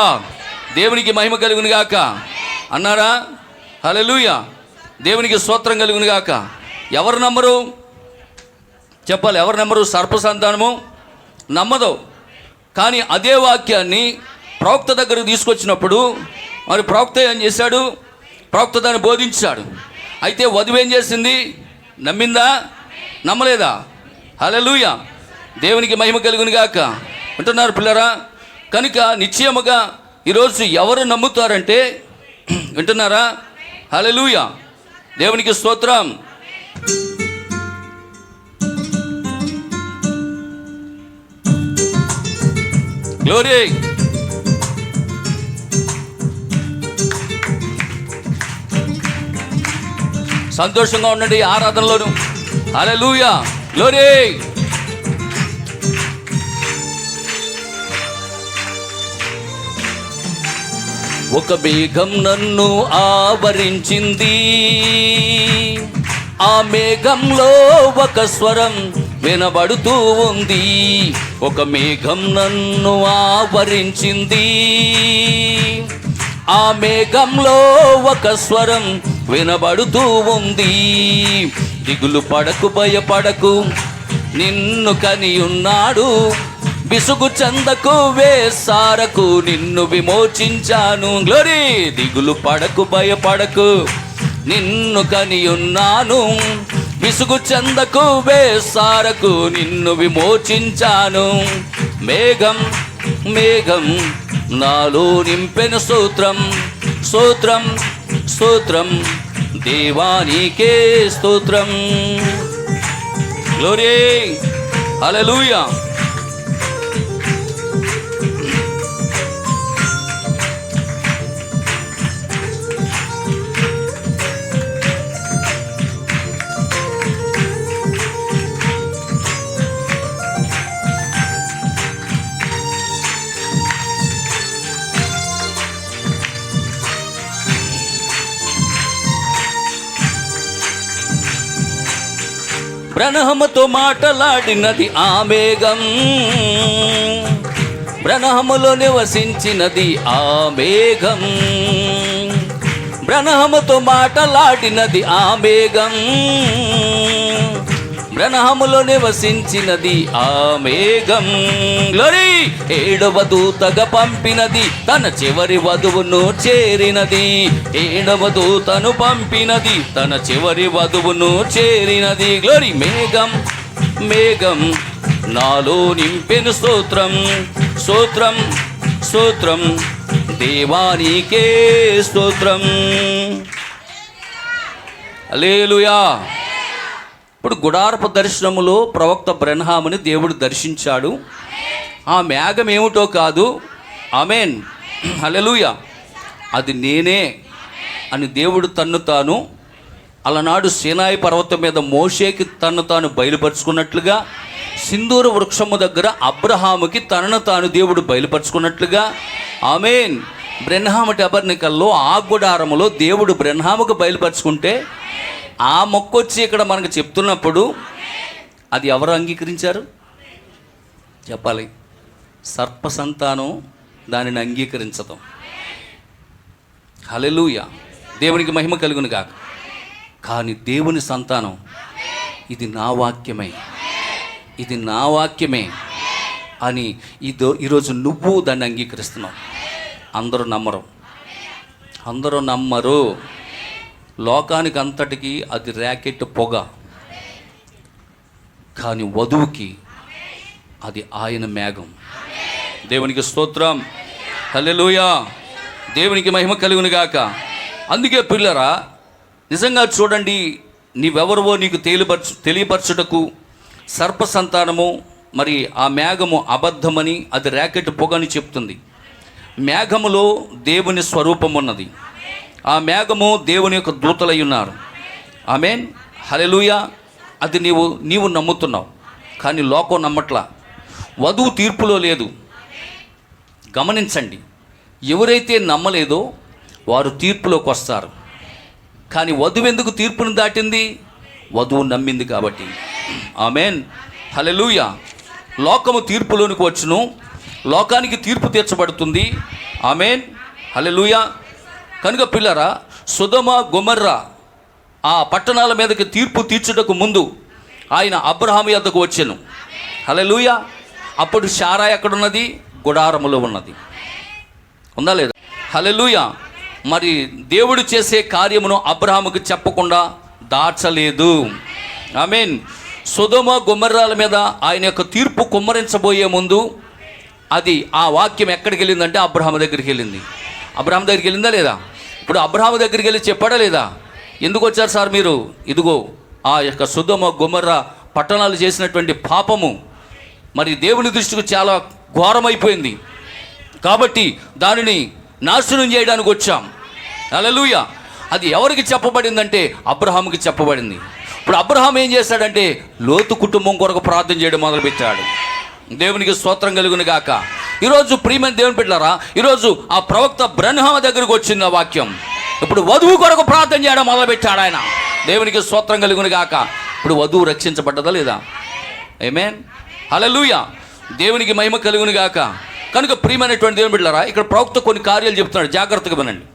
దేవునికి మహిమ కలుగును గాక అన్నారా? హల్లెలూయా, దేవునికి స్తోత్రం కలుగును గాక. ఎవరు నమ్మరు? చెప్పాలి, ఎవరు నమ్మరు? సర్ప సంతానము నమ్మదు. కానీ అదే వాక్యాన్ని ప్రవక్త దగ్గరకు తీసుకొచ్చినప్పుడు మరి ప్రవక్త ఏం చేశాడు? ప్రవక్త దాన్ని బోధించాడు. అయితే వధువు ఏం చేసింది? నమ్మిందా? నమ్మలేదా? హల్లెలూయా, దేవునికి మహిమ కలుగును గాక. వింటున్నారు పిల్లరా? కనుక నిశ్చయముగా ఈరోజు ఎవరు నమ్ముతారంటే, వింటున్నారా? హల్లెలూయా, దేవునికి స్తోత్రం. గ్లోరీ. సంతోషంగా ఉండండి ఆరాధనలోను. హల్లెలూయా, గ్లోరీ. ఒక మేఘం నన్ను ఆవరించింది, ఆ మేఘంలో ఒక స్వరం వినబడుతూ ఉంది. ఒక మేఘం నన్ను ఆవరించింది, ఆ మేఘంలో ఒక స్వరం వినబడుతూ ఉంది. దిగులు పడకు, భయపడకు, నిన్ను కనియున్నాడు. విసుగు చెందకు, వేసారకు, నిన్ను విమోచించాను. గ్లోరీ. దిగులు పడకు, భయపడకు, నిన్ను కనియున్నాను. విసుగు చెందకు, వేసారకు, నిన్ను విమోచించాను. మేఘం మేఘం నాలో నింపెను స్తోత్రం, స్తోత్రం, స్తోత్రం, దేవానికే స్తోత్రం. గ్లోరీ. హల్లెలూయా. బ్రహ్మతో మాటలాడినది ఆ మేఘం, బ్రహ్మలో నివసించినది ఆ మేఘం. బ్రహ్మతో మాటలాడినది ఆ మేఘం, బ్రహ్మలో నివసించినది ఆ మేఘం. గ్లోరీ. ఏడవ దూతగా పంపినది, తన చివరి వధువును చేరినది. ఏడవ దూతను పంపినది, తన చివరి వధువును చేరినది. గ్లోరీ. మేఘం మేఘం నాలో నింపెను స్తోత్రం, స్తోత్రం, స్తోత్రం, దేవానికే స్తోత్రం. హల్లెలూయా. ఇప్పుడు గుడారపు దర్శనములో ప్రవక్త బ్రహ్మాముని దేవుడు దర్శించాడు. ఆ మేఘం ఏమిటో కాదు, ఆమేన్, హల్లెలూయా, అది నేనే అని దేవుడు తన్ను తాను అలనాడు సీనాయి పర్వతం మీద మోషేకి తన్ను తాను బయలుపరుచుకున్నట్లుగా, సింధూర వృక్షము దగ్గర అబ్రహాముకి తనను తాను దేవుడు బయలుపరుచుకున్నట్లుగా, ఆమేన్, బ్రహ్మాము టబర్నికల్లో ఆ గుడారములో దేవుడు బ్రహ్మాముకు బయలుపరుచుకుంటే, ఆ మొక్కొచ్చి ఇక్కడ మనకు చెప్తున్నప్పుడు అది ఎవరు అంగీకరించారు చెప్పాలి? సర్ప సంతానం దానిని అంగీకరించడం. హల్లెలూయా, దేవునికి మహిమ కలుగును గాక. కానీ దేవుని సంతానం, ఇది నా వాక్యమే, ఇది నా వాక్యమే అని ఈరోజు నువ్వు దాన్ని అంగీకరిస్తున్నావు. అందరూ నమ్మరు, అందరూ నమ్మరు. లోకానికి అంతటికి అది ర్యాకెట్ పొగ, కానీ వధువుకి అది ఆయన మేఘం. దేవునికి స్తోత్రం. హల్లెలూయా, దేవునికి మహిమ కలుగును గాక. అందుకే పిల్లరా, నిజంగా చూడండి, నీవెవరవో నీకు తెలియపరచుటకు సర్ప సంతానము, మరి ఆ మేఘము అబద్ధమని, అది ర్యాకెట్ పొగ అని చెప్తుంది. మేఘములో దేవుని స్వరూపం ఉన్నది. ఆ మేఘము దేవుని యొక్క దూతలై ఉన్నారు. ఆమేన్, హల్లెలూయా. అది నీవు నమ్ముతున్నావు, కానీ లోకం నమ్మట్లా. వధువు తీర్పులో లేదు. గమనించండి, ఎవరైతే నమ్మలేదో వారు తీర్పులోకి వస్తారు. కానీ వధువు ఎందుకు తీర్పును దాటింది? వధువు నమ్మింది కాబట్టి. ఆమేన్, హల్లెలూయా. లోకము తీర్పులోనికి వచ్చును, లోకానికి తీర్పు తీర్చబడుతుంది. ఆమేన్, హల్లెలూయా. కనుక పిల్లరా, సొదొమ గొమొర్రా ఆ పట్టణాల మీదకి తీర్పు తీర్చుటకు ముందు ఆయన అబ్రహాము యొద్దకు వచ్చెను. హల్లెలూయా. అప్పుడు శారా ఎక్కడున్నది? గుడారములో ఉన్నది. ఉందా లేదా? హల్లెలూయా. మరి దేవుడు చేసే కార్యమును అబ్రహాముకు చెప్పకుండా దాచలేదు. ఆమేన్. సొదొమ గొమొర్రాల మీద ఆయన యొక్క తీర్పు కుమ్మరించబోయే ముందు అది ఆ వాక్యం ఎక్కడికి వెళ్ళిందంటే అబ్రహాము దగ్గరికి వెళ్ళింది. అబ్రహాము దగ్గరికి వెళ్ళిందా లేదా? ఇప్పుడు అబ్రహాము దగ్గరికి వెళ్ళి చెప్పాడా లేదా? ఎందుకు వచ్చారు సార్ మీరు? ఇదిగో ఆ యొక్క సొదొమ గొమొర్రా పట్టణాలు చేసినటువంటి పాపము మరి దేవుని దృష్టికి చాలా ఘోరమైపోయింది కాబట్టి దానిని నాశనం చేయడానికి వచ్చాం. హల్లెలూయా. అది ఎవరికి చెప్పబడిందంటే అబ్రహాముకి చెప్పబడింది. ఇప్పుడు అబ్రహాం ఏం చేశాడంటే లోతు కుటుంబం కొరకు ప్రార్థన చేయడం మొదలుపెట్టాడు. దేవునికి స్తోత్రం కలుగును గాక. ఈరోజు ప్రియమైన దేవుని బిడ్డలారా, ఈరోజు ఆ ప్రవక్త బ్రన్హామ దగ్గరకు వచ్చింది ఆ వాక్యం. ఇప్పుడు వధువు కొరకు ప్రార్థన చేయడం మొదలుపెట్టాడు ఆయన. దేవునికి స్తోత్రం కలుగును గాక. ఇప్పుడు వధువు రక్షించబడ్డదా లేదా? ఆమేన్. హల్లెలూయా. దేవునికి మహిమ కలుగును గాక. కనుక ప్రియమైనటువంటి దేవుని బిడ్డలారా, ఇక్కడ ప్రవక్త కొన్ని కార్యాలు చెప్తున్నాడు. జాగ్రత్తగా వినండి,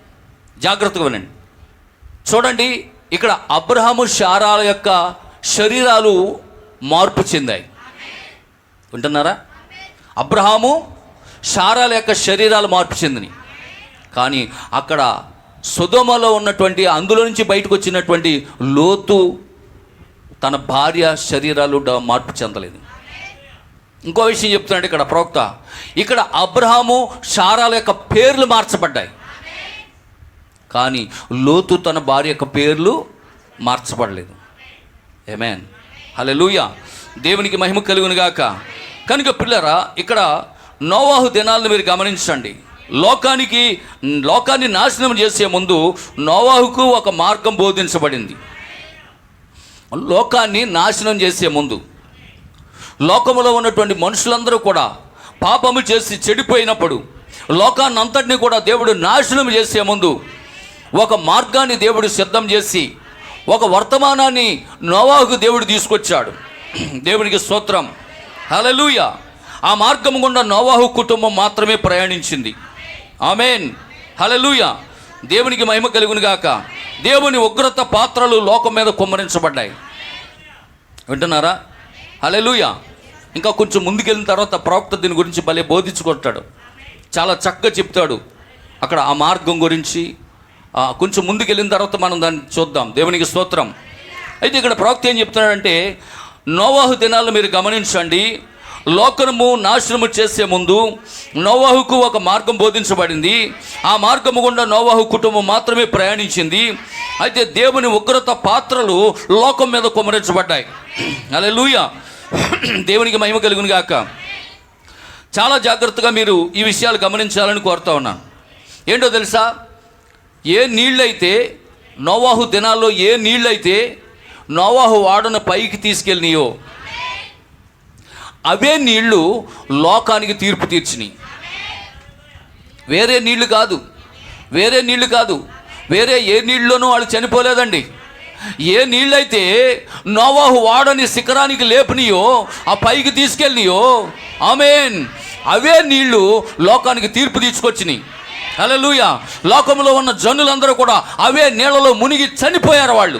జాగ్రత్తగా వినండి. చూడండి, ఇక్కడ అబ్రహాము శారాల యొక్క శరీరాలు మార్పు చెందాయి. వింటున్నారా? అబ్రహాము శారాల యొక్క శరీరాలు మార్పు చెందినవి. కానీ అక్కడ సొదొమలో ఉన్నటువంటి అందులో నుంచి బయటకు వచ్చినటువంటి లోతు తన భార్య శరీరాలు మార్పు చెందలేదు. ఇంకో విషయం చెప్తున్నాడు ఇక్కడ ప్రవక్త. ఇక్కడ అబ్రహాము శారాల యొక్క పేర్లు మార్చబడ్డాయి, కానీ లోతు తన భార్య యొక్క పేర్లు మార్చబడలేదు. ఆమేన్. హల్లెలూయా. దేవునికి మహిమ కలుగును గాక. కనుక పిల్లరా, ఇక్కడ నోవాహు దినాలను మీరు గమనించండి. లోకాన్ని నాశనం చేసే ముందు నోవాహుకు ఒక మార్గం బోధించబడింది. లోకాన్ని నాశనం చేసే ముందు లోకములో ఉన్నటువంటి మనుషులందరూ కూడా పాపము చేసి చెడిపోయినప్పుడు లోకాన్ని అంతటినీ కూడా దేవుడు నాశనం చేసే ముందు ఒక మార్గాన్ని దేవుడు సిద్ధం చేసి ఒక వర్తమానాన్ని నోవాహుకు దేవుడు తీసుకొచ్చాడు. దేవునికి స్తోత్రం. హల్లెలూయా. ఆ మార్గం గుండా నోవాహు కుటుంబం మాత్రమే ప్రయాణించింది. ఆమేన్. హల్లెలూయా. దేవునికి మహిమ కలుగును గాక. దేవుని ఉగ్రత పాత్రలు లోకం మీద కుమ్మరించబడ్డాయి. వింటున్నారా? హల్లెలూయా. ఇంకా కొంచెం ముందుకెళ్ళిన తర్వాత ప్రవక్త దీని గురించి భలే బోధించుకుంటాడు. చాలా చక్కగా చెప్తాడు అక్కడ ఆ మార్గం గురించి. కొంచెం ముందుకెళ్ళిన తర్వాత మనం దాన్ని చూద్దాం. దేవునికి స్తోత్రం. అయితే ఇక్కడ ప్రవక్త ఏం చెప్తున్నాడంటే, నోవాహు దినాల్లో మీరు గమనించండి, లోకము నాశనము చేసే ముందు నోవాహుకు ఒక మార్గం బోధించబడింది. ఆ మార్గము గుండా నోవాహు కుటుంబం మాత్రమే ప్రయాణించింది. అయితే దేవుని ఉగ్రత పాత్రలు లోకం మీద కుమ్మరించబడ్డాయి. హల్లెలూయా. దేవునికి మహిమ కలుగును గాక. చాలా జాగ్రత్తగా మీరు ఈ విషయాలు గమనించాలని కోరుతా ఉన్నాను. ఏంటో తెలుసా? ఏ నీళ్ళైతే నోవాహు దినాల్లో ఏ నీళ్ళైతే నోవాహు వాడను పైకి తీసుకెళ్ళినాయో అవే నీళ్లు లోకానికి తీర్పు తీర్చినాయి. వేరే నీళ్లు కాదు, వేరే నీళ్లు కాదు. వేరే ఏ నీళ్ళలోనూ వాళ్ళు చనిపోలేదండి. ఏ నీళ్ళైతే నోవాహు వాడని శిఖరానికి లేపినాయో, ఆ పైకి తీసుకెళ్ళినాయో, ఆమేన్, అవే నీళ్లు లోకానికి తీర్పు తీసుకొచ్చినాయి. హల్లెలూయా. లోకంలో ఉన్న జనులందరూ కూడా అవే నీళ్ళలో మునిగి చనిపోయారు వాళ్ళు.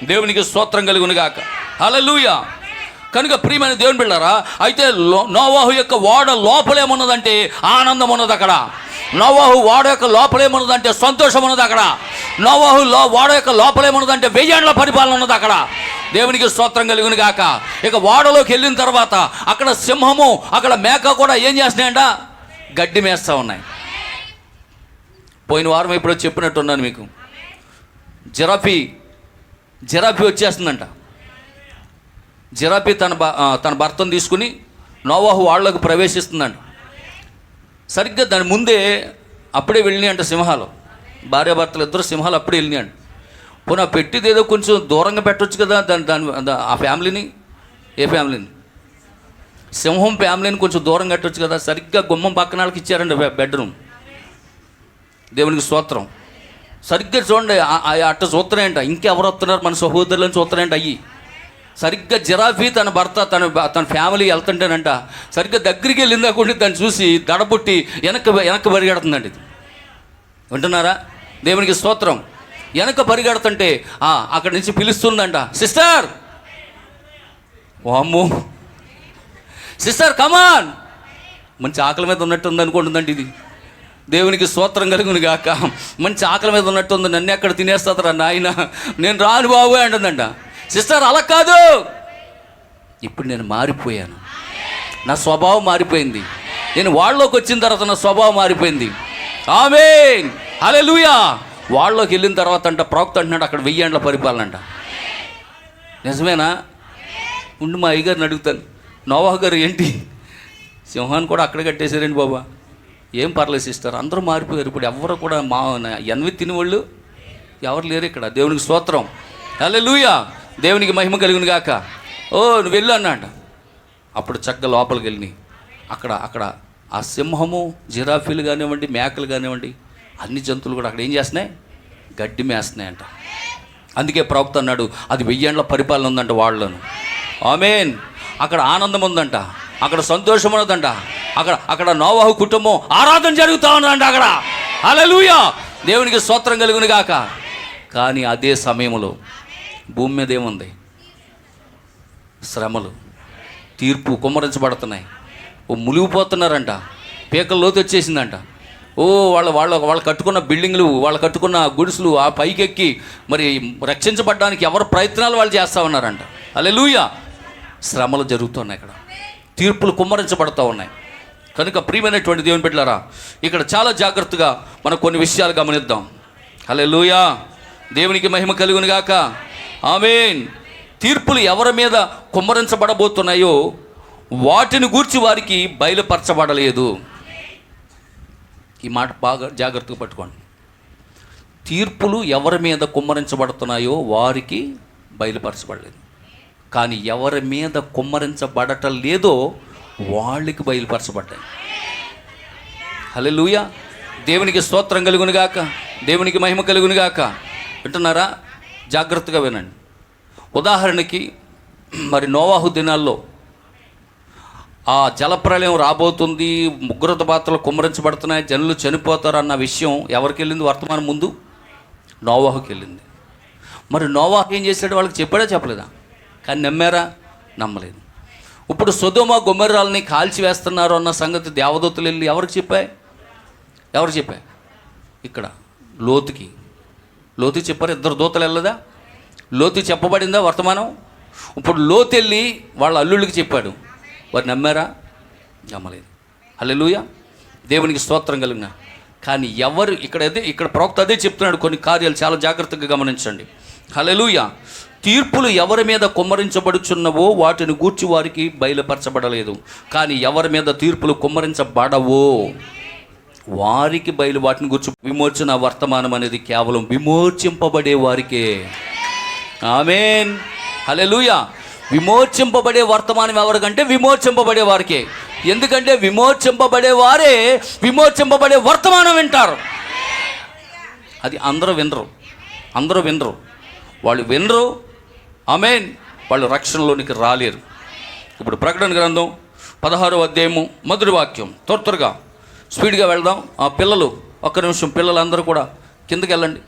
దేవునికి స్తోత్రం కలుగును గాక. హల్లెలూయా. కనుక ప్రియమైన దేవుని బిడ్డలారా, అయితే నోవాహు యొక్క ఓడ లోపలేమున్నదంటే ఆనందం ఉన్నది అక్కడ. నోవాహు ఓడ యొక్క లోపలేమున్నదంటే సంతోషం ఉన్నది అక్కడ. నోవాహు ఓడ యొక్క లోపలేమున్నదంటే 1000 ఏళ్ల పరిపాలన ఉన్నది అక్కడ. దేవునికి స్తోత్రం కలుగును గాక. ఇక ఓడలోకి వెళ్ళిన తర్వాత అక్కడ సింహము, అక్కడ మేక కూడా ఏం చేస్తున్నాయంట? గడ్డి మేస్తూ ఉన్నాయి. పోయిన వారం ఎప్పుడో చెప్పినట్టున్నాను మీకు. జిరాఫీ వచ్చేస్తుందంట. జిరాఫీ తన భర్తను తీసుకుని నోవాహు వాళ్ళకు ప్రవేశిస్తుందంట. సరిగ్గా దాని ముందే అప్పుడే వెళ్ళినాయి అంట సింహాలు. భార్యాభర్తలు ఇద్దరు సింహాలు అప్పుడే వెళ్ళినాయి అంట. పోనీ ఆ పెట్టిది ఏదో కొంచెం దూరంగా పెట్టవచ్చు కదా ఆ ఫ్యామిలీని. ఏ ఫ్యామిలీని? సింహం ఫ్యామిలీని కొంచెం దూరంగా పెట్టవచ్చు కదా. సరిగ్గా గుమ్మం పక్కన వాళ్ళకి ఇచ్చారండి బెడ్రూమ్. దేవునికి స్తోత్రం. సరిగ్గా చూడండి, అట్ట చూస్తున్నాయంట. ఇంకెవరు వస్తున్నారు? మన సహోదరులను చూస్తున్నాయంట. అయ్యి సరిగ్గా జిరాఫీ తన భర్త తన ఫ్యామిలీ వెళ్తుంటేనంట, సరిగ్గా దగ్గరికి వెళ్ళిందా కూడా దాన్ని చూసి దడబుట్టి వెనక్కి పరిగెడుతుందండి. వింటున్నారా? దేవునికి స్తోత్రం. వెనక పరిగెడుతుంటే అక్కడి నుంచి పిలుస్తుందంట, సిస్టర్, వామ్మో సిస్టర్ కమాన్. మంచి ఆకలి మీద ఉన్నట్టుంది అనుకుంటుందండి ఇది. దేవునికి స్తోత్రం కలుగును గాక. మంచి ఆకలి మీద ఉన్నట్టుంది. నన్ను ఎక్కడ తినేస్తారా నాయన, నేను రాను బాబు అంటుందంట. సిస్టర్ అలా కాదు, ఇప్పుడు నేను మారిపోయాను, నా స్వభావం మారిపోయింది, నేను వాళ్ళలోకి వచ్చిన తర్వాత నా స్వభావం మారిపోయింది. ఆమేన్, హల్లెలూయా. వాళ్ళలోకి వెళ్ళిన తర్వాత అంట ప్రవక్త అంటున్నాడు అక్కడ 1000 ఏండ్ల పరిపాలన అంట. నిజమేనా? ఉండి మా అయ్యగారిని అడుగుతాను, నోవాహు గారు ఏంటి సింహాన్ని కూడా అక్కడ కట్టేశారండి బాబా? ఏం పర్లేదు సిస్టర్, అందరూ మారిపోయారు, ఇప్పుడు ఎవరు కూడా మా ఎన్వి తినేవాళ్ళు ఎవరు లేరు ఇక్కడ. దేవునికి స్తోత్రం, హల్లెలూయా, దేవునికి మహిమ కలుగును గాక. ఓ నువ్వు వెళ్ళు అన్నాట. అప్పుడు చక్కగా లోపలికి వెళ్ళి అక్కడ ఆ సింహము, జిరాఫీలు కానివ్వండి, మేకలు కానివ్వండి, అన్ని జంతువులు కూడా అక్కడ ఏం చేస్తున్నాయి? గడ్డి మేస్తున్నాయంట. అందుకే ప్రవక్త అన్నాడు అది 1000 ఏండ్ల పరిపాలన ఉందంట వాళ్ళను. ఆమేన్. అక్కడ ఆనందం ఉందంట, అక్కడ సంతోషం ఉన్నదంట, అక్కడ నోవాహు కుటుంబం ఆరాధన జరుగుతూ ఉందంట అక్కడ. హల్లెలూయా, దేవునికి స్తోత్రం కలుగును గాక. కానీ అదే సమయంలో భూమి మీద ఏముంది? శ్రమలు, తీర్పు కుమ్మరించబడుతున్నాయి. ఓ మునిగిపోతున్నారంట, పీకల లోతు వచ్చేసిందంట. ఓ వాళ్ళు కట్టుకున్న బిల్డింగ్లు, వాళ్ళు కట్టుకున్న గుడిసెలు ఆ పైకెక్కి మరి రక్షించబడడానికి ఎవరి ప్రయత్నాలు వాళ్ళు చేస్తూ ఉన్నారంట. హల్లెలూయా. శ్రమలు జరుగుతున్నాయి, ఇక్కడ తీర్పులు కుమ్మరించబడుతూ ఉన్నాయి. కనుక ప్రియమైనటువంటి దేవుని బిడ్డలారా, ఇక్కడ చాలా జాగ్రత్తగా మనం కొన్ని విషయాలు గమనిద్దాం. హల్లెలూయా, దేవునికి మహిమ కలుగును గాక. ఆమేన్. తీర్పులు ఎవరి మీద కుమ్మరించబడబోతున్నాయో వాటిని గూర్చి వారికి బయలుపరచబడలేదు. ఈ మాట బాగా జాగ్రత్తగా పట్టుకోండి. తీర్పులు ఎవరి మీద కుమ్మరించబడుతున్నాయో వారికి బయలుపరచబడలేదు, కానీ ఎవరి మీద కుమ్మరించబడటం లేదో వాళ్ళకి బయలుపరచబడ్డాయి. హల్లెలూయా, దేవునికి స్తోత్రం కలుగును గాక, దేవునికి మహిమ కలుగును గాక. వింటున్నారా? జాగ్రత్తగా వినండి. ఉదాహరణకి మరి నోవాహు దినాల్లో ఆ జలప్రలయం రాబోతుంది, ఉగ్రత పాత్రలు కుమ్మరించబడుతున్నాయి, జనులు చనిపోతారు అన్న విషయం ఎవరికి వెళ్ళింది? వర్తమానం ముందు నోవాహుకి వెళ్ళింది. మరి నోవాహు ఏం చేశాడు? వాళ్ళకి చెప్పాడా చెప్పలేదా? కానీ నమ్మారా? నమ్మలేదు. ఇప్పుడు సొదొమ గొమొర్రాలని కాల్చివేస్తున్నారు అన్న సంగతి దేవదూతలు వెళ్ళి ఎవరికి చెప్పాయి? ఇక్కడ లోతుకి చెప్పారు. 2 దూతలు వెళ్ళదా? లోతు చెప్పబడిందా వర్తమానం? ఇప్పుడు లోతు వెళ్ళి వాళ్ళ అల్లుళ్ళకి చెప్పాడు. వారు నమ్మారా? నమ్మలేదు. హల్లెలూయా, దేవునికి స్తోత్రం కలిగిన. కానీ ఎవరు ఇక్కడ ప్రవక్త అదే చెప్తున్నాడు. కొన్ని కార్యాలు చాలా జాగ్రత్తగా గమనించండి. హల్లెలూయా. తీర్పులు ఎవరి మీద కుమ్మరించబడుచున్నవో వాటిని గూర్చి వారికి బయలుపరచబడలేదు, కానీ ఎవరి మీద తీర్పులు కుమ్మరించబడవో వారికి వాటిని గురించి విమోచన వర్తమానం అనేది కేవలం విమోచింపబడే వారికే. ఆమేన్, హల్లెలూయా. విమోచింపబడే వర్తమానం ఎవరికంటే విమోచింపబడే వారికే. ఎందుకంటే విమోచింపబడే వారే విమోచింపబడే వర్తమానం వింటారు. అది అందరూ వినరు. వాళ్ళు వినరు. ఆమేన్. వాళ్ళు రక్షణలోనికి రాలేరు. ఇప్పుడు ప్రకటన గ్రంథం 16వ అధ్యాయము మొదటి వాక్యం. త్వరగా స్పీడ్గా వెళ్దాం. ఆ పిల్లలు ఒక్క నిమిషం, పిల్లలందరూ కూడా కిందకి వెళ్ళండి.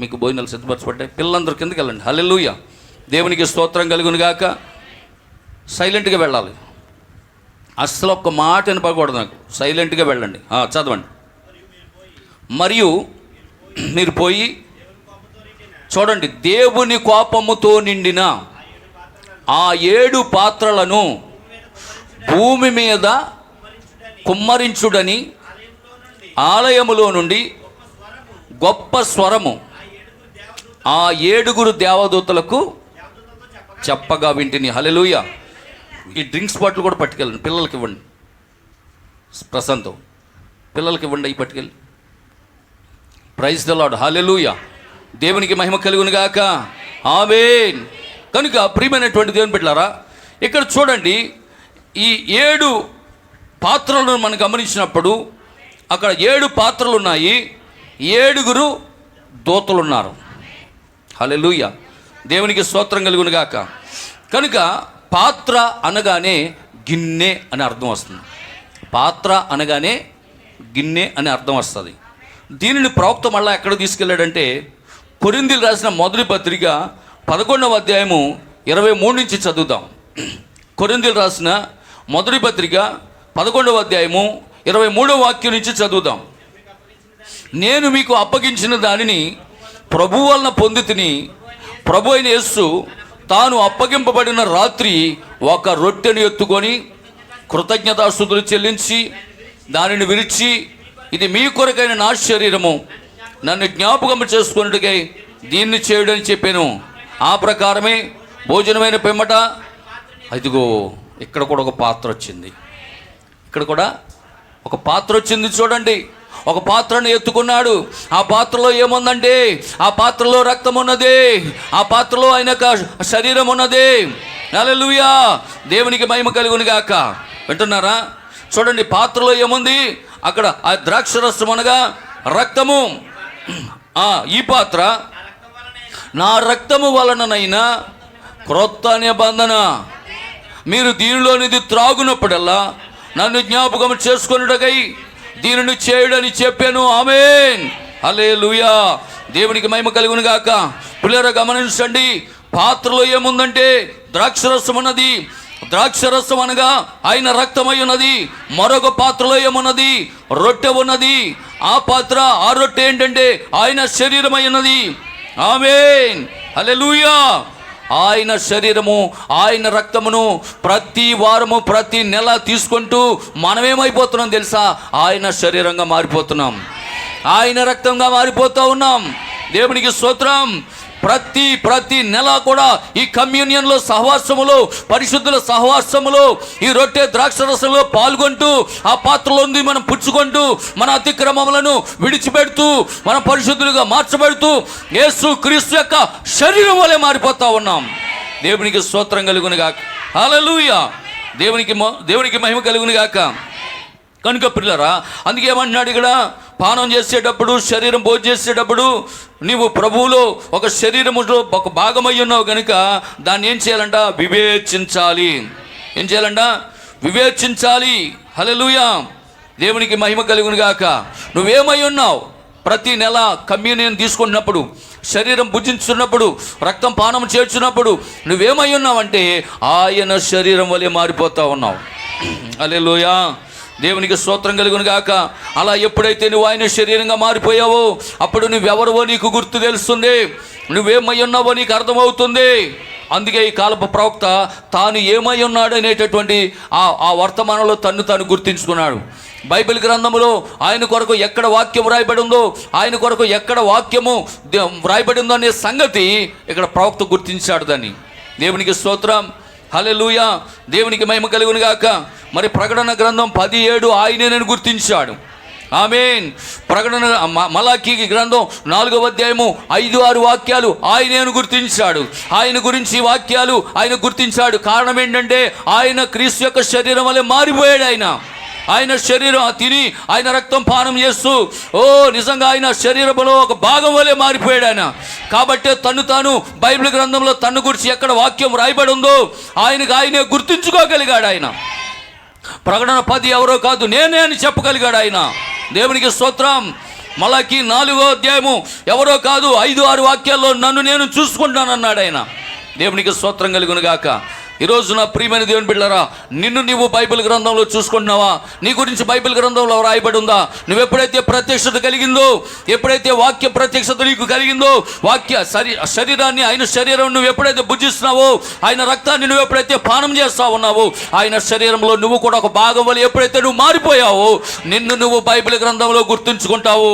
మీకు భోజనాలు సిద్ధపరచబడ్డాయి. పిల్లలందరూ కిందకి వెళ్ళండి. హల్లెలూయా, దేవునికి స్తోత్రం కలుగును గాక. సైలెంట్గా వెళ్ళాలి, అస్సలు ఒక్క మాట వినపడకూడదు నాకు. సైలెంట్గా వెళ్ళండి. చదవండి. మరియు మీరు పోయి చూడండి, దేవుని కోపముతో నిండిన ఆ 7 పాత్రలను భూమి మీద కుమ్మరించుడని ఆలయములో నుండి గొప్ప స్వరము ఆ 7 దేవదూతలకు చెప్పగా వింటిని. హల్లెలూయా. ఈ డ్రింక్స్ బాటిల్ కూడా పట్టుకెళ్ళండి, పిల్లలకి ఇవ్వండి. ప్రశాంతం, పిల్లలకి ఇవ్వండి, అవి పట్టుకెళ్ళి. Praise the Lord. హల్లెలూయా, దేవునికి మహిమ కలుగును గాక. ఆమేన్. కనుక ప్రియమైనటువంటి దేవుని బిడ్డలారా, ఇక్కడ చూడండి, ఈ 7 పాత్రలను మనం గమనించినప్పుడు అక్కడ 7 పాత్రలు ఉన్నాయి, 7 దూతలు ఉన్నారు. హల్లెలూయా, దేవునికి స్తోత్రం కలుగును గాక. కనుక పాత్ర అనగానే గిన్నె అని అర్థం వస్తుంది. పాత్ర అనగానే గిన్నె అని అర్థం వస్తుంది. దీనిని ప్రవక్త మళ్ళా ఎక్కడ తీసుకెళ్ళాడంటే కొరింథీయులకు రాసిన మొదటి పత్రిక 11వ అధ్యాయము 23 నుంచి చదువుదాం. కొరింథీయులకు రాసిన మొదటి పత్రిక 11వ అధ్యాయము 23వ వాక్యం నుంచి చదువుదాం. నేను మీకు అప్పగించిన దానిని ప్రభు వలన పొందితిని. ప్రభు అయిన యేసు తాను అప్పగింపబడిన రాత్రి ఒక రొట్టెను ఎత్తుకొని కృతజ్ఞతాస్తుతులు చెల్లించి దానిని విరిచి, ఇది మీ కొరకైన నా శరీరము, నన్ను జ్ఞాపకం చేసుకున్నట్టుగా దీన్ని చేయడని చెప్పాను. ఆ ప్రకారమే భోజనమైన పిమ్మట అదిగో ఇక్కడ కూడా ఒక పాత్ర వచ్చింది. ఇక్కడ కూడా ఒక పాత్ర వచ్చింది చూడండి. ఒక పాత్రను ఎత్తుకున్నాడు. ఆ పాత్రలో ఏముందంటే, ఆ పాత్రలో రక్తం ఉన్నది, ఆ పాత్రలో ఆయన యొక్క శరీరం ఉన్నది. హల్లెలూయా, దేవునికి మహిమ కలుగును గాక. వింటున్నారా? చూడండి, పాత్రలో ఏముంది? అక్కడ ఆ ద్రాక్షరసం అనగా రక్తము. ఈ పాత్ర నా రక్తము వలననైనా క్రొత్త నిబంధన, మీరు దీనిలోనిది త్రాగునప్పుడల్లా నన్ను జ్ఞాపకం చేసుకొనుటకై దీనిని చేయడని చెప్పాను. ఆమేన్, హల్లెలూయా, దేవునికి మహిమ కలుగును గాక. పిల్లరా గమనించండి, పాత్రలో ఏముందంటే ద్రాక్షరసం ఉన్నది. ద్రాక్షరసం అనగా ఆయన రక్తమై ఉన్నది. మరొక పాత్రలో ఏమున్నది? రొట్టె ఉన్నది. ఆ పాత్ర, ఆ రొట్టె ఏంటంటే ఆయన శరీరమై ఉన్నది. ఆమేన్, హల్లెలూయా. ఆయన శరీరము, ఆయన రక్తమును ప్రతి వారము, ప్రతి నెల తీసుకుంటూ మనమేమైపోతున్నాం తెలుసా? ఆయన శరీరంగా మారిపోతున్నాం, ఆయన రక్తంగా మారిపోతూ ఉన్నాం. దేవునికి స్తోత్రం. ప్రతి నెల కూడా ఈ కమ్యూనియన్లో, సహవాసములో, పరిశుద్ధుల సహవాసములో ఈ రొట్టె ద్రాక్షరసంలో పాల్గొంటూ ఆ పాత్రలోంది మనం పుచ్చుకుంటూ మన అతిక్రమములను విడిచిపెడుతూ మన పరిశుద్ధులుగా మార్చబడుతూ యేసు క్రీస్తు యొక్క శరీరం వలె మారిపోతా ఉన్నాం. దేవునికి స్తోత్రం కలుగును గాక. హల్లెలూయా, దేవునికి మహిమ కలుగును గాక. కనుక పిల్లరా, అందుకే ఏమంటున్నాడు ఇక్కడ, పానం చేసేటప్పుడు, శరీరం భోజనం చేసేటప్పుడు నీవు ప్రభువులో ఒక శరీరములో ఒక భాగమై ఉన్నావు కనుక దాన్ని ఏం చేయాలంట? వివేచించాలి. ఏం చేయాలంట? వివేచించాలి. హల్లెలూయా, దేవునికి మహిమ కలుగును గాక. నువ్వేమై ఉన్నావు? ప్రతి నెల కమ్యూనియన్ తీసుకున్నప్పుడు, శరీరం భుజించున్నప్పుడు, రక్తం పానం చేర్చున్నప్పుడు నువ్వేమై ఉన్నావంటే ఆయన శరీరం వలె మారిపోతా ఉన్నావు. హల్లెలూయా, దేవునికి స్తోత్రం కలుగును గాక. అలా ఎప్పుడైతే నువ్వు ఆయన శరీరంగా మారిపోయావో అప్పుడు నువ్వెవరవో నీకు గుర్తు తెలుస్తుంది, నువ్వేమై ఉన్నావో నీకు అర్థమవుతుంది. అందుకే ఈ కాలపు ప్రవక్త తాను ఏమై ఉన్నాడు అనేటటువంటి ఆ వర్తమానంలో తాను గుర్తించుకున్నాడు. బైబిల్ గ్రంథంలో ఆయన కొరకు ఎక్కడ వాక్యం వ్రాయబడి ఉందో, ఆయన కొరకు ఎక్కడ వాక్యము వ్రాయబడి ఉందో అనే సంగతి ఇక్కడ ప్రవక్త గుర్తించాడు దాన్ని. దేవునికి స్తోత్రం, హల్లెలూయా, దేవునికి మహిమ కలుగును గాక. మరి ప్రకటన గ్రంథం 17 ఆయనే నేను గుర్తించాడు. ఆమేన్. ప్రకటన మలాకీ గ్రంథం 4వ అధ్యాయము 5-6 వాక్యాలు ఆయనే గుర్తించాడు. ఆయన గురించి వాక్యాలు ఆయన గుర్తించాడు. కారణం ఏంటంటే ఆయన క్రీస్తు యొక్క శరీరం వలె మారిపోయాడు. ఆయన శరీరం తిని, ఆయన రక్తం పానం చేస్తూ నిజంగా ఆయన శరీరంలో ఒక భాగం వలె మారిపోయాడు ఆయన. కాబట్టి తాను బైబిల్ గ్రంథంలో తన్ను గురించి ఎక్కడ వాక్యం రాయబడి ఉందో ఆయనే గుర్తించుకోగలిగాడు. ఆయన ప్రకటన 10 ఎవరో కాదు, నేనే అని చెప్పగలిగాడు ఆయన. దేవునికి స్తోత్రం. మలాకీ 4వ అధ్యాయము ఎవరో కాదు, 5-6 వాక్యాల్లో నన్ను నేను చూసుకుంటానన్నాడు ఆయన. దేవునికి స్తోత్రం కలుగును గాక. ఈరోజు నా ప్రియమైన దేవుని బిడ్డలారా, నిన్ను నీవు బైబిల్ గ్రంథంలో చూసుకుంటున్నావా? నీ గురించి బైబిల్ గ్రంథంలో రాయబడి ఉందా? నువ్వు ఎప్పుడైతే ప్రత్యక్షత కలిగిందో, ఎప్పుడైతే వాక్య ప్రత్యక్షత నీకు కలిగిందో, శరీరాన్ని, ఆయన శరీరం నువ్వు ఎప్పుడైతే భుజిస్తున్నావో, ఆయన రక్తాన్ని నువ్వు ఎప్పుడైతే పానం చేస్తా ఉన్నావో, ఆయన శరీరంలో నువ్వు కూడా ఒక భాగం వల్ల ఎప్పుడైతే నువ్వు మారిపోయావో నిన్ను నువ్వు బైబిల్ గ్రంథంలో గుర్తుంచుకుంటావు.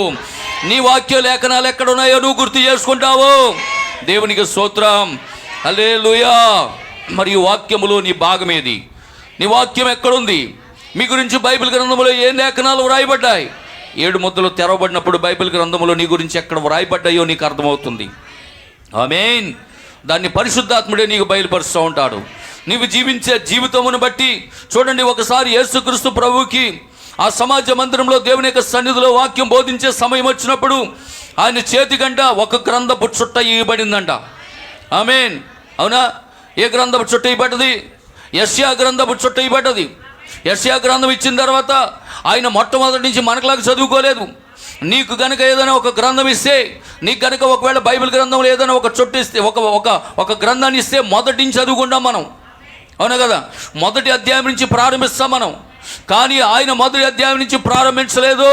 నీ వాక్య లేఖనాలు ఎక్కడున్నాయో నువ్వు గుర్తు చేసుకుంటావు. దేవునికి స్తోత్రం, హల్లెలూయా. మరియు వాక్యములో నీ భాగమేది? నీ వాక్యం ఎక్కడుంది? మీ గురించి బైబిల్ గ్రంథంలో ఏ లేఖనాలు వ్రాయబడ్డాయి? 7 ముద్దలు తెరవబడినప్పుడు బైబిల్ గ్రంథంలో నీ గురించి ఎక్కడ వ్రాయబడ్డాయో నీకు అర్థమవుతుంది. ఆమేన్. దాన్ని పరిశుద్ధాత్ముడే నీకు బయలుపరుస్తూ ఉంటాడు. నీవు జీవించే జీవితమును బట్టి చూడండి, ఒకసారి యేసుక్రీస్తు ప్రభువుకి ఆ సమాజ మందిరంలో దేవుని యొక్క సన్నిధిలో వాక్యం బోధించే సమయం వచ్చినప్పుడు ఆయన చేతికంట ఒక గ్రంథపు చుట్ట ఇవ్వబడిందంట. ఆమేన్. అవునా? ఏ గ్రంథపు చుట్ట ఇవ్వబడ్డది? యెషయా గ్రంథపు చుట్ట ఇవ్వబడ్డది. యెషయా గ్రంథం ఇచ్చిన తర్వాత ఆయన మొట్టమొదటి నుంచి మనకులాగా చదువుకోలేదు. నీకు కనుక ఏదైనా ఒక గ్రంథం ఇస్తే, నీకు కనుక ఒకవేళ బైబిల్ గ్రంథంలో ఏదైనా ఒక చుట్ట ఇస్తే, ఒక గ్రంథాన్ని ఇస్తే మొదటి నుంచి చదువుకుంటాం మనం. అవునా కదా? మొదటి అధ్యాయం నుంచి ప్రారంభిస్తాం మనం. కానీ ఆయన మొదటి అధ్యాయం నుంచి ప్రారంభించలేదు.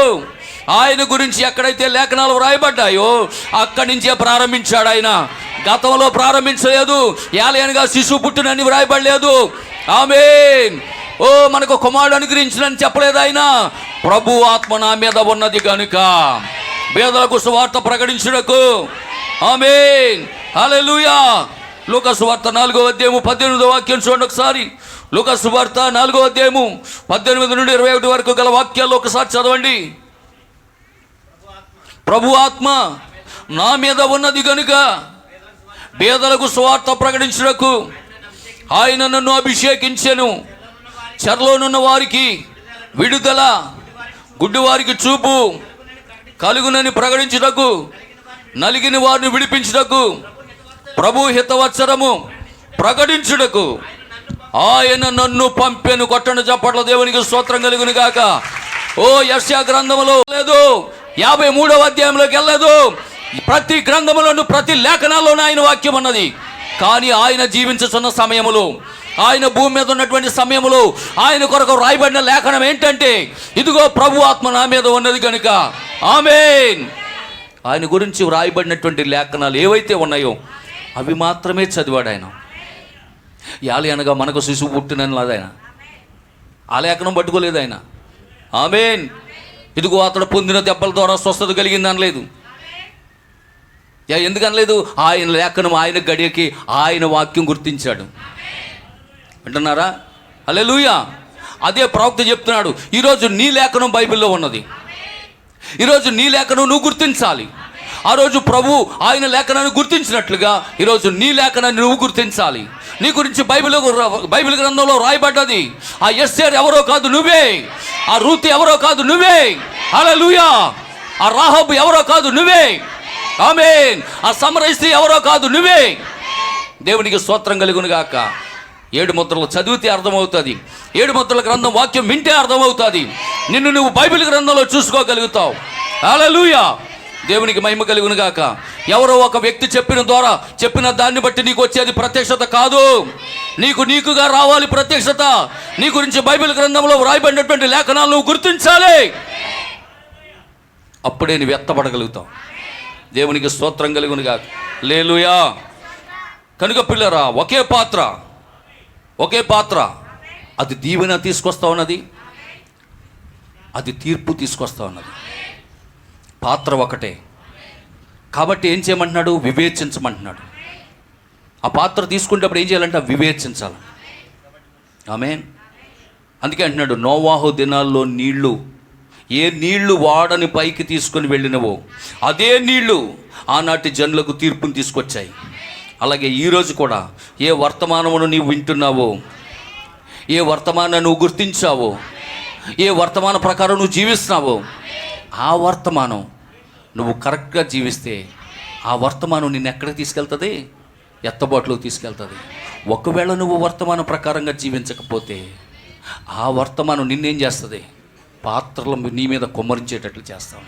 ఆయన గురించి ఎక్కడైతే లేఖనాలు వ్రాయబడ్డాయో అక్కడి నుంచే ప్రారంభించాడు ఆయన. గతంలో ప్రారంభించలేదు. ఏలయనగా శిశువు పుట్టినని వ్రాయబడలేదు. ఆమేన్. ఓ మనకు కుమారుడు అనుగ్రహించినని చెప్పలేదు ఆయన. ప్రభు ఆత్మ నా మీద ఉన్నది కనుక పేదలకు సువార్త ప్రకటించుటకు. ఆమేన్. హల్లెలూయా. లూకా సువార్త 4వ అధ్యాయము 18వ వాక్యం చూడండి ఒకసారి. లూకా సువార్త 4వ అధ్యాయము 18 నుండి 21 వరకు గల వాక్యాల్లో ఒకసారి చదవండి. ప్రభు ఆత్మ నా మీద ఉన్నది కనుక పేదలకు సువార్త ప్రకటించుటకు ఆయన నన్ను అభిషేకించెను. చెరలోనున్న వారికి విడుదల, గుడ్డివారికి చూపు కలుగునని ప్రకటించుటకు, నలిగిన వారిని విడిపించుటకు, ప్రభు హితవత్సరము ప్రకటించుటకు ఆయన నన్ను పంపెను. కొట్టండి చప్పట్ల దేవునికి స్తోత్రం కలుగును గాక. ఓ యెషయా గ్రంథములో లేదు, 53వ అధ్యాయంలోకి వెళ్ళలేదు. ప్రతి గ్రంథములోను ప్రతి లేఖనాల్లోనూ ఆయన వాక్యం ఉన్నది. కానీ ఆయన జీవించుతున్న సమయములో, ఆయన భూమి మీద ఉన్నటువంటి సమయంలో ఆయన కొరకు రాయబడిన లేఖనం ఏంటంటే, ఇదిగో ప్రభు ఆత్మ నా మీద ఉన్నది కనుక. ఆమేన్. ఆయన గురించి వ్రాయబడినటువంటి లేఖనాలు ఏవైతే ఉన్నాయో అవి మాత్రమే చదివాడు ఆయన. యాలి అనగా మనకు శిశువు పుట్టినని లేదు ఆయన. ఆ లేఖనం పట్టుకోలేదు ఆయన. ఆమేన్. ఇదిగో అతడు పొందిన దెబ్బల ద్వారా స్వస్థత కలిగింది అనలేదు. ఎందుకు అనలేదు? ఆయన లేఖనం, ఆయన గడియకి ఆయన వాక్యం గుర్తించాడు. అంటున్నారా? హల్లెలూయా. అదే ప్రవక్త చెప్తున్నాడు, ఈరోజు నీ లేఖనం బైబిల్లో ఉన్నది. ఈరోజు నీ లేఖనం నువ్వు గుర్తించాలి. ఆ రోజు ప్రభు ఆయన లేఖనాన్ని గుర్తించినట్లుగా ఈరోజు నీ లేఖనాన్ని నువ్వు గుర్తించాలి. నీ గురించి బైబిల్ గ్రంథంలో రాయబడ్డది. ఆ ఎస్తేరు ఎవరో కాదు నువ్వే. ఆ రూతు ఎవరో కాదు నువ్వే. హల్లెలూయా. ఆ రాహాబు ఎవరో కాదు నువ్వే. ఆమేన్. ఆ సమరయ స్త్రీ ఎవరో కాదు నువ్వే. దేవునికి స్తోత్రం కలుగును గాక. 7 ముద్రలు చదివితే అర్థమవుతుంది. 7 ముద్రల గ్రంథం వాక్యం వింటే అర్థమవుతుంది. నిన్ను నువ్వు బైబిల్ గ్రంథంలో చూసుకోగలుగుతావు. హల్లెలూయా. దేవునికి మహిమ కలుగును గాక. ఎవరో ఒక వ్యక్తి చెప్పిన దాన్ని బట్టి నీకు వచ్చేది ప్రత్యక్షత కాదు. నీకుగా రావాలి ప్రత్యక్షత. నీ గురించి బైబిల్ గ్రంథంలో వ్రాయబడినటువంటి లేఖనాలు నువ్వు గుర్తించాలి. అప్పుడే నువ్వు ఎత్తబడగలుగుతావు. దేవునికి స్తోత్రం కలుగును గాక. హల్లెలూయా. కనుక పిల్లరా, ఒకే పాత్ర అది దీవెన తీసుకొస్తా ఉన్నది, అది తీర్పు తీసుకొస్తా ఉన్నది. పాత్ర ఒకటే కాబట్టి ఏం చేయమంటున్నాడు? వివేచించమంటున్నాడు. ఆ పాత్ర తీసుకునేటప్పుడు ఏం చేయాలంటే వివేచించాలి. ఆమేన్. అందుకే అంటున్నాడు, నోవాహు దినాల్లో ఏ నీళ్లు వాడని పైకి తీసుకొని వెళ్ళినవో అదే నీళ్లు ఆనాటి జనులకు తీర్పుని తీసుకొచ్చాయి. అలాగే ఈరోజు కూడా ఏ వర్తమానమును నీవు వింటున్నావో, ఏ వర్తమానాన్ని నువ్వు గుర్తించావో, ఏ వర్తమాన ప్రకారం నువ్వు జీవిస్తున్నావో, ఆ వర్తమానం నువ్వు కరెక్ట్గా జీవిస్తే ఆ వర్తమానం నిన్ను ఎక్కడికి తీసుకెళ్తుంది? ఎత్తబాటులోకి తీసుకెళ్తుంది. ఒకవేళ నువ్వు వర్తమాన ప్రకారంగా జీవించకపోతే ఆ వర్తమానం నిన్నేం చేస్తుంది? పాత్రలు నీ మీద కొమ్మరించేటట్లు చేస్తాను.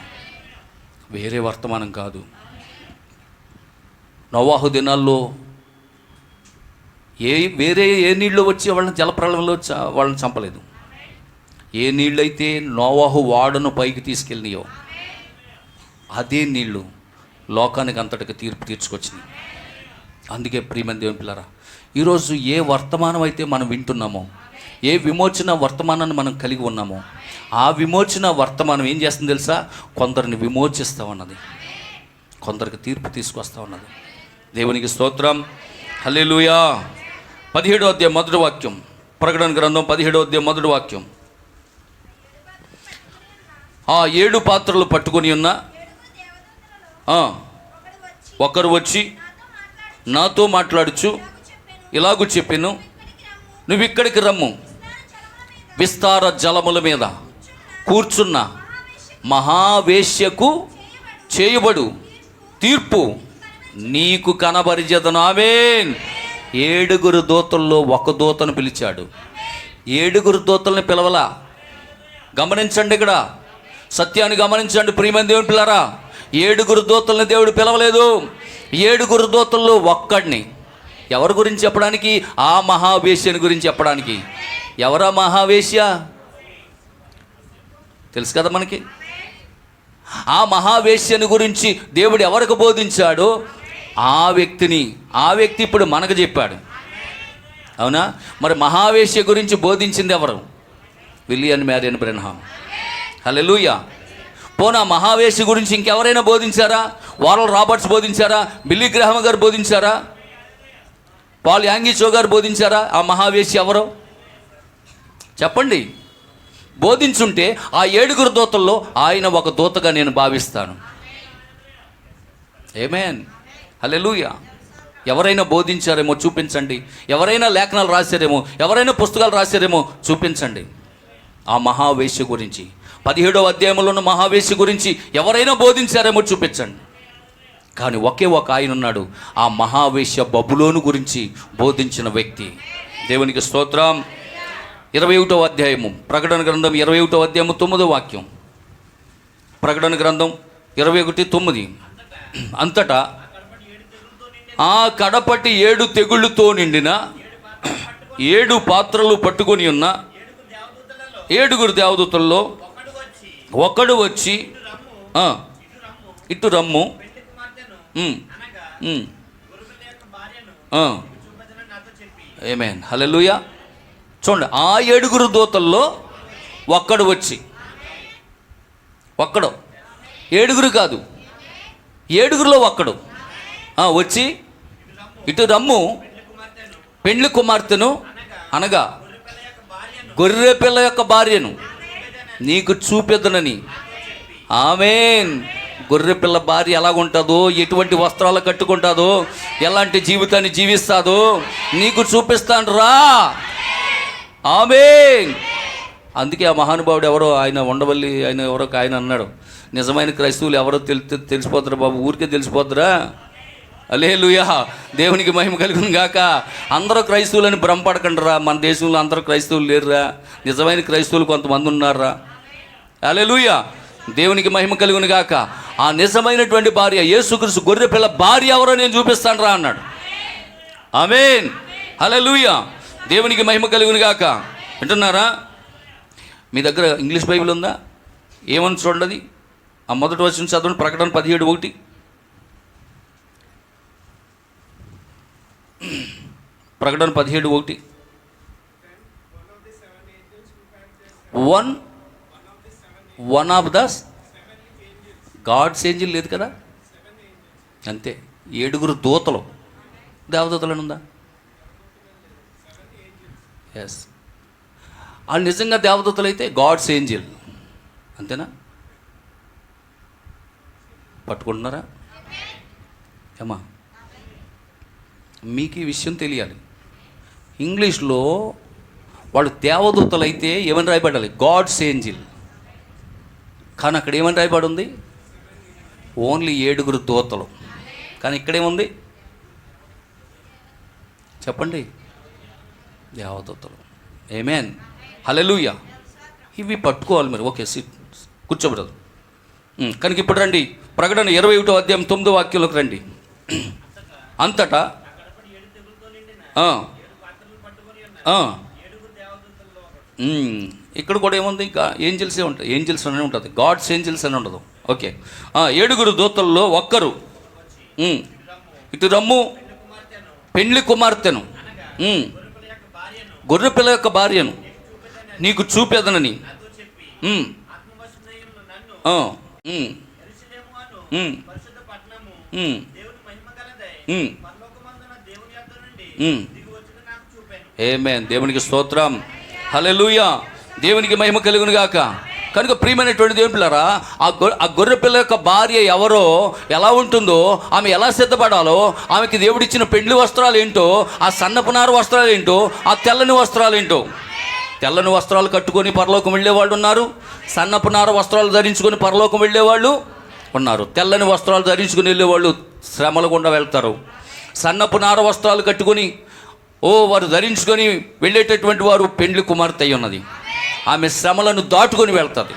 వేరే వర్తమానం కాదు. నోవాహు దినాల్లో ఏ నీళ్ళు వచ్చి వాళ్ళని జలప్రళయంలో వాళ్ళని చంపలేదు. ఏ నీళ్ళైతే నోవాహు వాడను పైకి తీసుకెళ్ళినాయో అదే నీళ్ళు లోకానికి అంతటికి తీర్పు తీర్చుకొచ్చినాయి. అందుకే ప్రియమైన దేవుని పిల్లరా, ఈరోజు ఏ వర్తమానం అయితే మనం వింటున్నామో, ఏ విమోచన వర్తమానాన్ని మనం కలిగి ఉన్నామో, ఆ విమోచన వర్తమానం ఏం చేస్తుంది తెలుసా? కొందరిని విమోచిస్తూ ఉన్నది, కొందరికి తీర్పు తీసుకొస్తూ ఉన్నది. దేవునికి స్తోత్రం. హల్లెలూయా. 17వ అధ్యాయం మొదటి వాక్యం, ప్రకటన గ్రంథం 17వ అధ్యాయం మొదటి వాక్యం. ఆ 7 పాత్రలు పట్టుకొని ఉన్న ఒకరు వచ్చి నాతో మాట్లాడుచు ఇలాగూ చెప్పాను, నువ్వు ఇక్కడికి రమ్ము, విస్తార జలముల మీద కూర్చున్న మహావేశ్యకు చేయబడు తీర్పు నీకు కనబరిచెదను. ఆమేన్. 7 దూతల్లో ఒక దూతను పిలిచాడు. 7 దూతల్ని పిలవలా. గమనించండి, ఇక్కడ సత్యాన్ని గమనించండి ప్రియమైన దేవుని పిల్లరా. 7 దూతల్ని దేవుడు పిలవలేదు. 7 దూతల్లో ఒక్కడిని. ఎవరి గురించి చెప్పడానికి? ఆ మహావేశ్యని గురించి చెప్పడానికి. ఎవరా మహావేశ్య? తెలుసు కదా మనకి. ఆ మహావేశ్యని గురించి దేవుడు ఎవరికి బోధించాడో ఆ వ్యక్తి ఇప్పుడు మనకు చెప్పాడు. అవునా? మరి మహావేశ్య గురించి బోధించింది ఎవరు? William Marrion Branham. హల్లెలూయా. పోనా మహావేశ్య గురించి ఇంకెవరైనా బోధించారా? వారల్ రాబర్ట్స్ బోధించారా? బిల్లీ గ్రహాం గారు బోధించారా? పాల్ యాంగిచో గారు బోధించారా? ఆ మహావేశ్య ఎవరో చెప్పండి. బోధించుంటే ఆ 7 దూతల్లో ఆయన ఒక దూతగా నేను భావిస్తాను. ఆమేన్. హల్లెలూయా. ఎవరైనా బోధించారేమో చూపించండి. ఎవరైనా లేఖనాలు రాశారేమో, ఎవరైనా పుస్తకాలు రాశారేమో చూపించండి. ఆ మహావేశ్య గురించి 17వ అధ్యాయంలో ఉన్న మహావేశ్య గురించి ఎవరైనా బోధించారేమో చూపించండి. కానీ ఒకే ఒక ఆయన ఉన్నాడు, ఆ మహావేశ్య బబులోను గురించి బోధించిన వ్యక్తి. దేవునికి స్తోత్రం. 21వ అధ్యాయము ప్రకటన గ్రంథం 21వ అధ్యాయము 9వ వాక్యం. ప్రకటన గ్రంథం 21:9. అంతటా ఆ కడపటి 7 తెగుళ్ళతో నిండిన 7 పాత్రలు పట్టుకొని ఉన్న 7 దేవదూతల్లో ఒకడు వచ్చి ఇటు రమ్ము, ఆమేన్. హల్లెలూయా. చూడండి, ఆ 7 దూతల్లో ఒక్కడు వచ్చి, ఒక్కడు, 7 కాదు, 7లో ఒక్కడు వచ్చి ఇటు రమ్ము, పెండ్లి కుమార్తెను అనగా గొర్రె పిల్ల యొక్క భార్యను నీకు చూపెదనని. ఆమేన్. గొర్రె పిల్ల భార్య ఎలాగుంటుందో, ఎటువంటి వస్త్రాలు కట్టుకుంటుందో, ఎలాంటి జీవితాన్ని జీవిస్తాదో నీకు చూపిస్తాను రా. ఆమేన్. అందుకే ఆ మహానుభావుడు ఎవరో, ఆయన ఉండవల్లి ఆయన ఎవరో ఆయన అన్నాడు, నిజమైన క్రైస్తవులు ఎవరో తెలిసిపోతారా బాబు, ఊరికే తెలిసిపోతారా? హల్లెలూయా. దేవునికి మహిమ కలుగును గాక. అందరూ క్రైస్తవులని భ్రమపడకండి రా. మన దేశంలో అందరూ క్రైస్తవులు లేరురా. నిజమైన క్రైస్తవులు కొంతమంది ఉన్నారా. హల్లెలూయా. దేవునికి మహిమ కలుగును గాక. ఆ నిజమైనటువంటి భార్య యేసుక్రీస్తు గొర్రె పిల్ల భార్య ఎవరో నేను చూపిస్తాను రా అన్నాడు. ఆమేన్. హల్లెలూయా. దేవునికి మహిమ కలుగును గాక. వింటున్నారా? మీ దగ్గర ఇంగ్లీష్ బైబిల్ ఉందా? ఏమని చూడండి, ఆ మొదటి వచనం చదవండి. ప్రకటన 17:1. ప్రకటన 17:1. One of the gods angel లేదు కదా, అంతే. 7 దూతలు, దేవదూతలని ఉందా? ఎస్. వాళ్ళు నిజంగా దేవదూతలు అయితే గాడ్స్ ఏంజిల్, అంతేనా? పట్టుకుంటున్నారా? ఏమా మీకు ఈ విషయం తెలియాలి. ఇంగ్లీష్లో వాళ్ళు దేవదూతలు అయితే ఏమని రాయబడాలి? God's angel. కానీ అక్కడ ఏమని రాయబడి ఉంది? ఓన్లీ 7 దూతలు. కానీ ఇక్కడేముంది చెప్పండి? దేవదూతలు. ఆమేన్. హల్లెలూయా. ఇవి పట్టుకోవాలి మీరు. ఓకే, కూర్చోబడదు. కనుక ఇప్పుడు రండి, ప్రకటన 21వ అధ్యాయం 9వ వాక్యంలోకి రండి. అంతటా ఇక్కడ కూడా ఏముంది? ఇంకా ఏంజిల్సే ఉంటాయి. ఏంజిల్స్ అనే ఉంటుంది, గాడ్స్ ఏంజిల్స్ అని ఉండదు. ఓకే. 7 దూతల్లో ఒక్కరు ఇటు రమ్ము, పెండ్లి కుమార్తెను గొర్రె పిల్ల యొక్క భార్యను నీకు చూపెదనని. ఆమేన్. దేవునికి స్తోత్రం. హల్లెలూయా. దేవునికి మహిమ కలుగును గాక. కనుక ప్రియమైనటువంటి దేవుని పిల్లరా, ఆ గొర్రె పిల్ల యొక్క భార్య ఎవరో, ఎలా ఉంటుందో, ఆమె ఎలా సిద్ధపడాలో, ఆమెకి దేవుడిచ్చిన పెండ్లి వస్త్రాలు ఏంటో, ఆ సన్నపునార వస్త్రాలు ఏంటో, ఆ తెల్లని వస్త్రాలు ఏంటో. తెల్లని వస్త్రాలు కట్టుకొని పరలోకం వెళ్ళేవాళ్ళు ఉన్నారు, సన్నపునార వస్త్రాలు ధరించుకొని పరలోకం వెళ్ళేవాళ్ళు ఉన్నారు. తెల్లని వస్త్రాలు ధరించుకుని వెళ్ళేవాళ్ళు శ్రమల గుండా వెళ్తారు. సన్నపునార వస్త్రాలు కట్టుకొని వారు ధరించుకొని వెళ్ళేటటువంటి వారు పెండ్లి కుమార్తె అయి ఉన్నది. ఆమె శ్రమలను దాటుకొని వెళ్తుంది.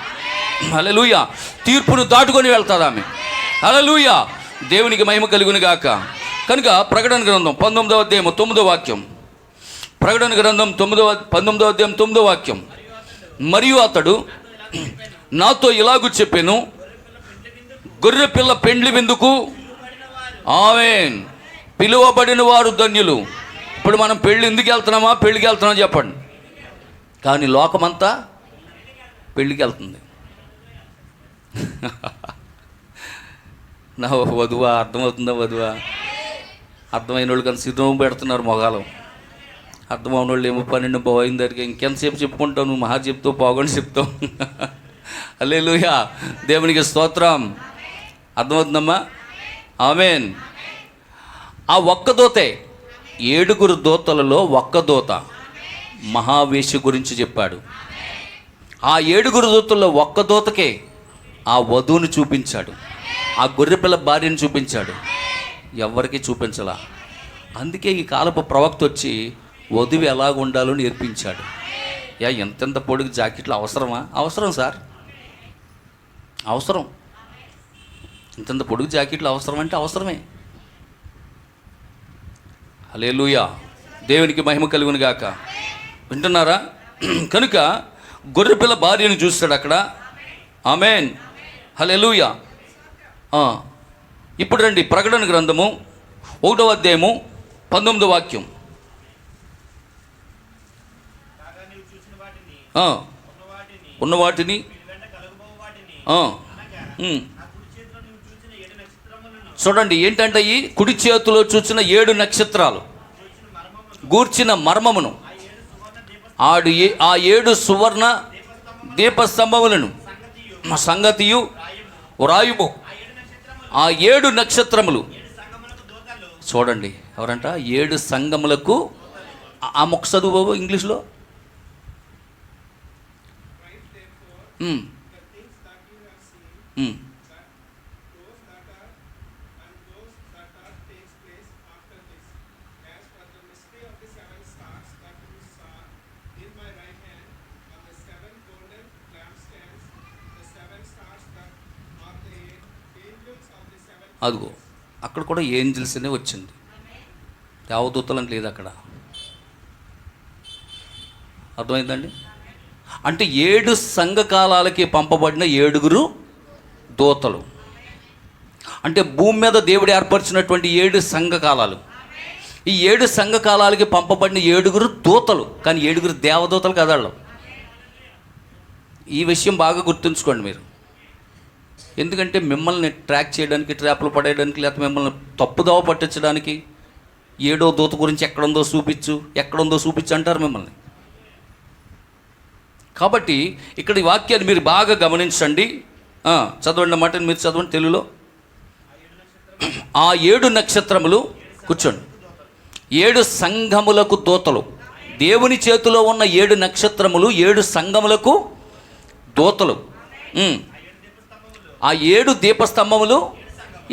హల్లెలూయా. తీర్పును దాటుకొని వెళ్తుంది ఆమె. హల్లెలూయా. దేవునికి మహిమ కలుగును గాక. కనుక ప్రకటన గ్రంథం 19వ అధ్యాయం 9వ వాక్యం. ప్రకటన గ్రంథం 19వ అధ్యాయం 9వ వాక్యం. మరియు అతడు నాతో ఇలాగూ చెప్పెను, గొర్రె పిల్ల పెండ్లి విందుకు ఆమేన్ పిలువబడిన వారు ధన్యులు. ఇప్పుడు మనం పెళ్ళి ఎందుకు వెళ్తున్నామా, పెళ్ళికి వెళ్తున్నామా చెప్పండి. కానీ లోకమంతా పెళ్ళికి వెళ్తుంది. నా వధువా అర్థమవుతుందా? వధువా అర్థమైన వాళ్ళు కానీ సిద్ధం పెడుతున్నారు మొగాలు. అర్థమవున వాళ్ళు ఏమో 12 పోయిన దగ్గరికి ఇంకెంతసేపు చెప్పుకుంటావు, నువ్వు మహా చెప్తావు, పోగొని చెప్తావు. హల్లెలూయా, దేవునికి స్తోత్రం. అర్థమవుతుందమ్మా? ఆమేన్. ఆ ఒక్క దూతే, 7 దూతలలో ఒక్క దూత మహావేశ్య గురించి చెప్పాడు. ఆ 7 దూతల్లో ఒక్క దూతకే ఆ వధువుని చూపించాడు, ఆ గొర్రెపిల్ల భార్యను చూపించాడు, ఎవరికి చూపించలా. అందుకే ఈ కాలపు ప్రవక్త వచ్చి వధువు ఎలాగ ఉండాలో నేర్పించాడు. ఎంతెంత పొడుగు జాకెట్లు అవసరమా? అవసరం సార్, అవసరం. ఇంతంత పొడుగు జాకెట్లు అవసరం అంటే అవసరమే. హల్లెలూయా, దేవునికి మహిమ కలుగును గాక. వింటున్నారా? కనుక గొర్రెపిల్ల భార్యను చూస్తాడు అక్కడ. ఆమేన్, హల్లెలూయా. ఇప్పుడు రండి, ప్రకటన గ్రంథము 1వ అధ్యాయము 19వ వాక్యం. ఉన్న వాటిని చూడండి. ఏంటంటే ఈ కుడి చేతిలో చూసిన 7 నక్షత్రాలు గూర్చిన మర్మమును, ఆ 7 సువర్ణ దీపస్తంభములను సంగతియు వ్రాయుము. ఆ 7 నక్షత్రములు చూడండి. ఎవరంట? 7 సంఘములకు. ఆ మొక్క చదువు బాబు ఇంగ్లీష్లో. అదిగో అక్కడ కూడా ఏంజిల్స్ అనే వచ్చింది, దేవదూతలని లేదు అక్కడ. అర్థమైందండి? అంటే 7 సంఘకాలాలకి పంపబడిన 7 దూతలు. అంటే భూమి మీద దేవుడు ఏర్పరిచినటువంటి 7 సంఘకాలాలు. ఈ 7 సంఘకాలాలకి పంపబడిన 7 దూతలు, కానీ 7 దేవదూతలు కదాళ్ళు. ఈ విషయం బాగా గుర్తుంచుకోండి మీరు. ఎందుకంటే మిమ్మల్ని ట్రాక్ చేయడానికి, ట్రాప్లు పడేయడానికి, లేకపోతే మిమ్మల్ని తప్పుదోవ పట్టించడానికి 7వ దూత గురించి ఎక్కడుందో చూపించు అంటారు మిమ్మల్ని. కాబట్టి ఇక్కడ ఈ వాక్యాన్ని మీరు బాగా గమనించండి. చదవండి అన్నమాట, మీరు చదవండి తెలుగులో. ఆ 7 నక్షత్రములు, కూర్చోండి, 7 సంఘములకు దూతలు. దేవుని చేతిలో ఉన్న 7 నక్షత్రములు 7 సంఘములకు దూతలు. ఆ 7 దీపస్తంభములు